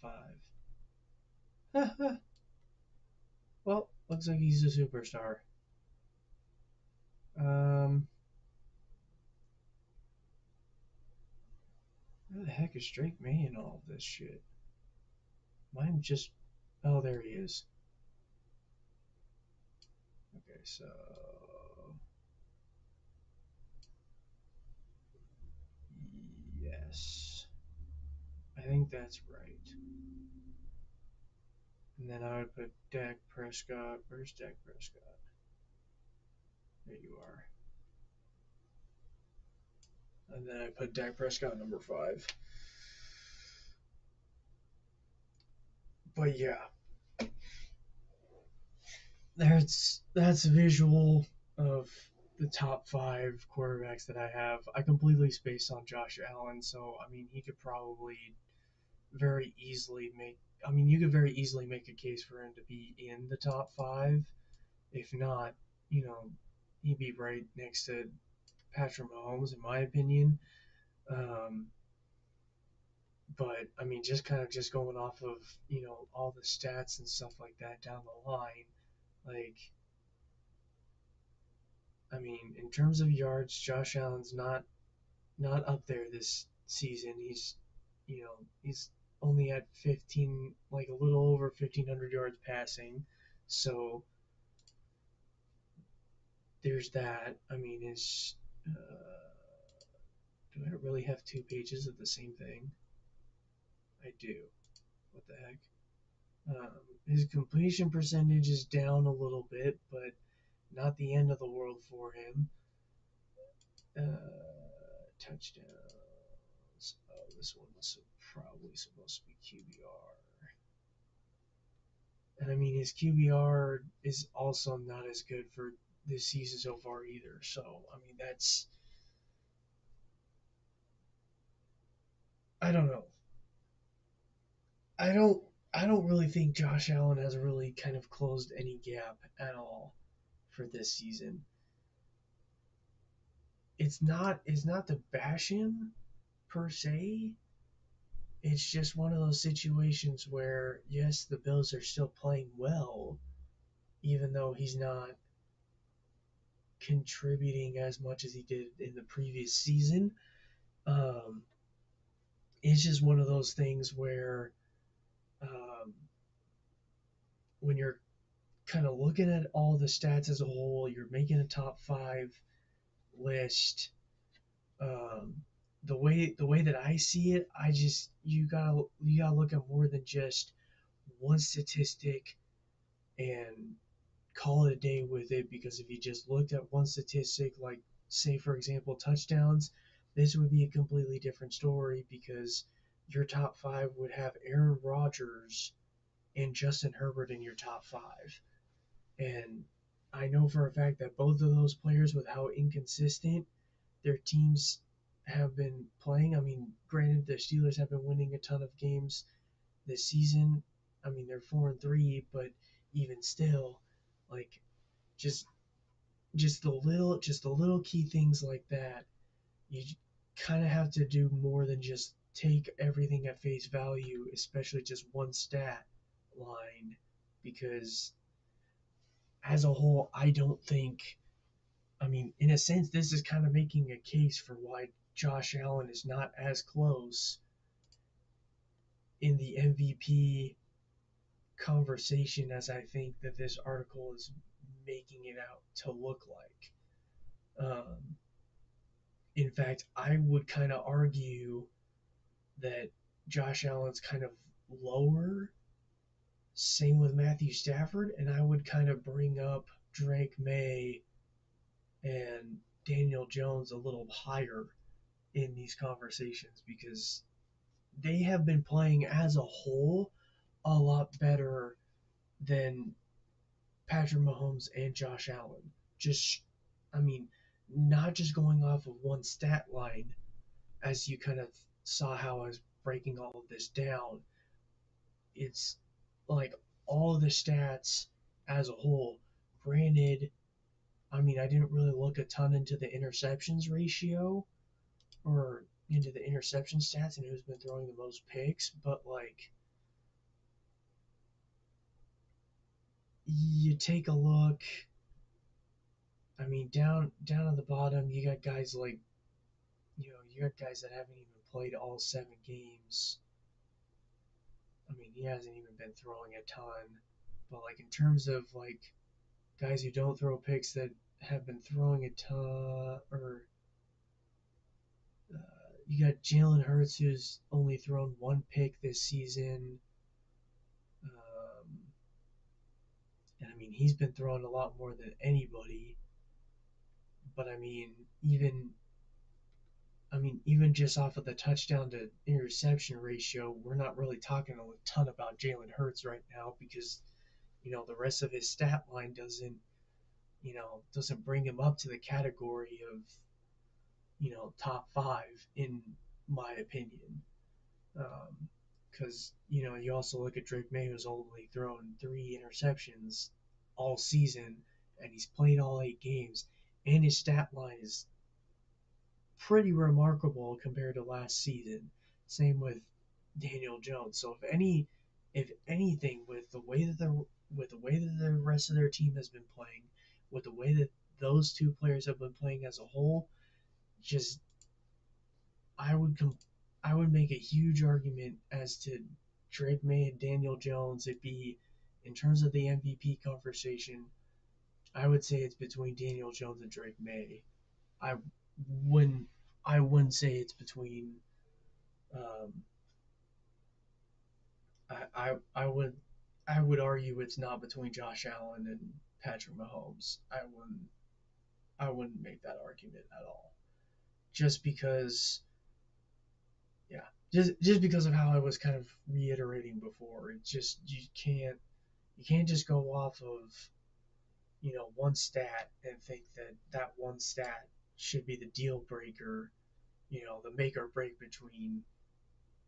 5. Well, looks like he's a superstar. Where the heck is Drake May in all of this shit? Mine just. Oh, there he is. Okay, so. Yes. I think that's right. And then I would put Dak Prescott. Where's Dak Prescott? There you are. And then I put Dak Prescott number 5. But yeah, that's a visual of the top 5 quarterbacks that I have. I completely spaced on Josh Allen, so I mean he could probably very easily make. I mean you could very easily make a case for him to be in the top 5. If not, he'd be right next to Patrick Mahomes in my opinion. Um, but I mean, just kind of just going off of all the stats and stuff like that down the line, like I mean, in terms of yards, Josh Allen's not up there this season. He's only at 15, like a little over 1,500 yards passing. So there's that. I mean, do I really have two pages of the same thing? I do. What the heck? His completion percentage is down a little bit, but not the end of the world for him. Touchdowns. Oh, this one was probably supposed to be QBR. And I mean, his QBR is also not as good for this season so far either. So, I mean, I don't know. I don't I don't really think Josh Allen has really kind of closed any gap at all for this season. It's not to bash him per se. It's just one of those situations where yes, the Bills are still playing well, even though he's not contributing as much as he did in the previous season. Um, it's just one of those things where um, when you're kind of looking at all the stats as a whole, you're making a top five list. Um, the way that I see it, I just you gotta look at more than just one statistic and call it a day with it, because if you just looked at one statistic, like say for example touchdowns, this would be a completely different story because your top five would have Aaron Rodgers and Justin Herbert in your top five. And I know for a fact that both of those players, with how inconsistent their teams have been playing, I mean, granted, the Steelers have been winning a ton of games this season. I mean, they're 4-3, but even still, like just just the little key things like that, you kind of have to do more than just take everything at face value, especially just one stat line, because as a whole, I don't think. I mean, in a sense, this is kind of making a case for why Josh Allen is not as close in the MVP conversation as I think that this article is making it out to look like. In fact, I would kind of argue that Josh Allen's kind of lower. Same with Matthew Stafford, and I would kind of bring up Drake May and Daniel Jones a little higher in these conversations because they have been playing as a whole a lot better than Patrick Mahomes and Josh Allen. Just, I mean, not just going off of one stat line, as you kind of saw how I was breaking all of this down. It's like all the stats as a whole. Granted, I mean, I didn't really look a ton into the interceptions ratio or into the interception stats and who's been throwing the most picks, but like you take a look. I mean, down at the bottom, you got guys like you got guys that haven't even played all 7 games. I mean, he hasn't even been throwing a ton, but like in terms of like guys who don't throw picks that have been throwing a ton, or you got Jalen Hurts who's only thrown 1 pick this season. Um, and I mean, he's been throwing a lot more than anybody. But even just off of the touchdown to interception ratio, we're not really talking a ton about Jalen Hurts right now because the rest of his stat line doesn't bring him up to the category of top five in my opinion. Because you also look at Drake May, who's only thrown 3 interceptions all season, and he's played all 8 games, and his stat line is pretty remarkable compared to last season. Same with Daniel Jones. So if anything, with the way that the rest of their team has been playing, with the way that those two players have been playing as a whole, just I would I would make a huge argument as to Drake May and Daniel Jones. It'd be in terms of the MVP conversation. I would say it's between Daniel Jones and Drake May. I wouldn't I wouldn't say it's between. Um, I would argue it's not between Josh Allen and Patrick Mahomes. I wouldn't make that argument at all. Just because, yeah, just because of how I was kind of reiterating before. It's just you can't just go off of one stat and think that that one stat should be the deal breaker, the make or break between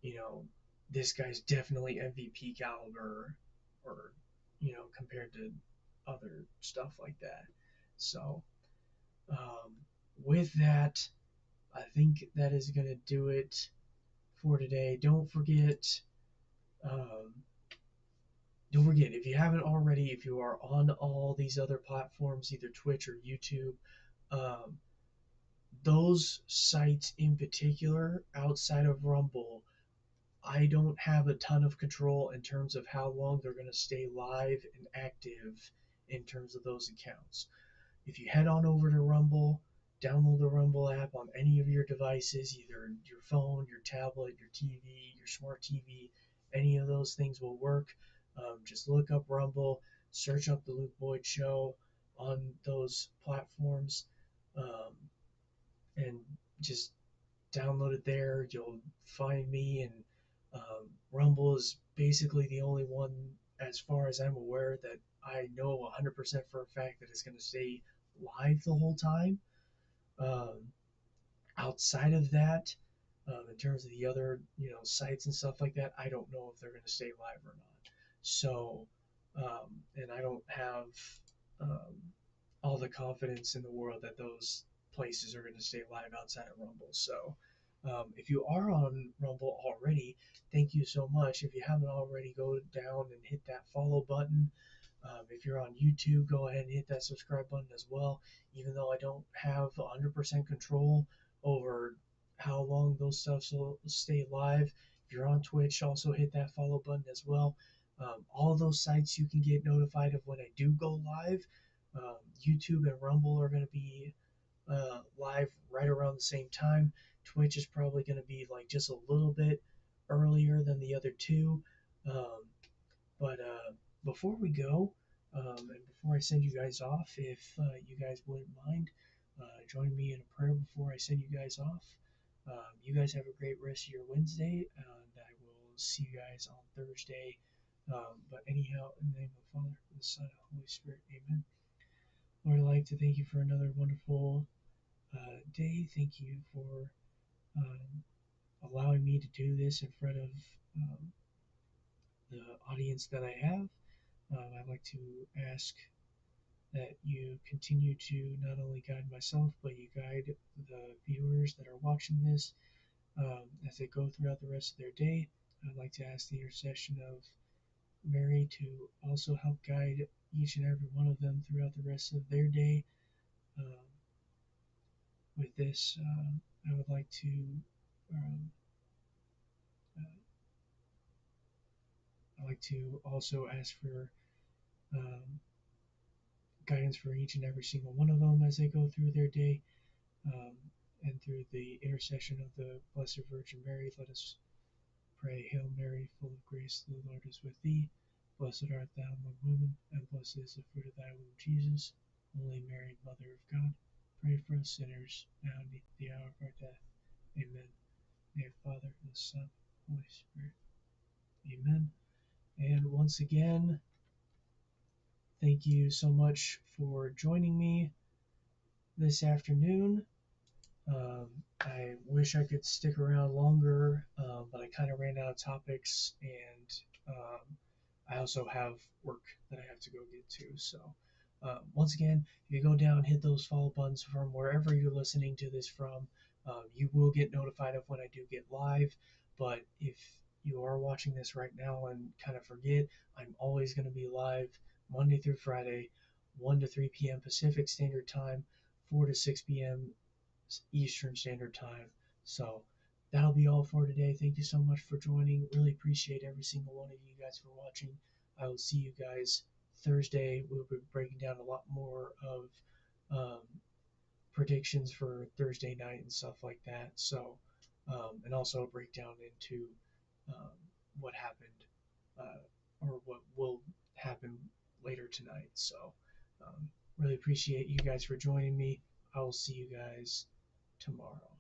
you know this guy's definitely MVP caliber, or compared to other stuff like that. So um, with that, I think that is going to do it for today. Um, don't forget, if you haven't already, if you are on all these other platforms, either Twitch or YouTube, um, those sites in particular, outside of Rumble, I don't have a ton of control in terms of how long they're going to stay live and active in terms of those accounts. If you head on over to Rumble, download the Rumble app on any of your devices, either your phone, your tablet, your TV, your smart TV, any of those things will work. Just look up Rumble, search up the Luke Boyd Show on those platforms, um, and just download it there. You'll find me, and Rumble is basically the only one, as far as I'm aware, that I know 100% for a fact that it's going to stay live the whole time. Um, Outside of that, in terms of the other sites and stuff like that, I don't know if they're going to stay live or not. So, and I don't have um, all the confidence in the world that those places are going to stay live outside of Rumble. So, if you are on Rumble already, thank you so much. If you haven't already, go down and hit that follow button. If you're on YouTube, go ahead and hit that subscribe button as well. Even though I don't have 100% control over how long those stuffs will stay live, if you're on Twitch, also hit that follow button as well. All those sites you can get notified of when I do go live. YouTube and Rumble are going to be live right around the same time. Twitch is probably going to be like just a little bit earlier than the other two. Um, but before we go, and before I send you guys off, if you guys wouldn't mind joining me in a prayer before I send you guys off, you guys have a great rest of your Wednesday, and I will see you guys on Thursday. But anyhow, in the name of the Father, the Son, and the Holy Spirit, amen. Lord, I'd like to thank you for another wonderful day. Thank you for um, allowing me to do this in front of um, the audience that I have. I'd like to ask that you continue to not only guide myself, but you guide the viewers that are watching this as they go throughout the rest of their day. I'd like to ask the intercession of Mary to also help guide each and every one of them throughout the rest of their day. Um, with this, I would like to um, uh, I like to also ask for um, guidance for each and every single one of them as they go through their day. Um, and through the intercession of the Blessed Virgin Mary, let us pray. Hail Mary, full of grace, the Lord is with thee. Blessed art thou among women, and blessed is the fruit of thy womb, Jesus. Holy Mary, Mother of God, pray for us sinners, now and at the hour of our death. Amen. Name of the Father, and the Son, and the Holy Spirit. Amen. And once again, thank you so much for joining me this afternoon. I wish I could stick around longer, but I kind of ran out of topics, and I also have work that I have to go get to. So, once again, if you go down, hit those follow buttons from wherever you're listening to this from. You will get notified of when I do get live. But if you are watching this right now and kind of forget, I'm always going to be live Monday through Friday 1 to 3 p.m. Pacific Standard Time, 4 to 6 p.m. Eastern Standard Time. So that'll be all for today. Thank you so much for joining. Really appreciate every single one of you guys for watching. I will see you guys Thursday. We'll be breaking down a lot more of um, predictions for Thursday night and stuff like that. So, and also a breakdown into um, what happened or what will happen later tonight. So, really appreciate you guys for joining me. I will see you guys tomorrow.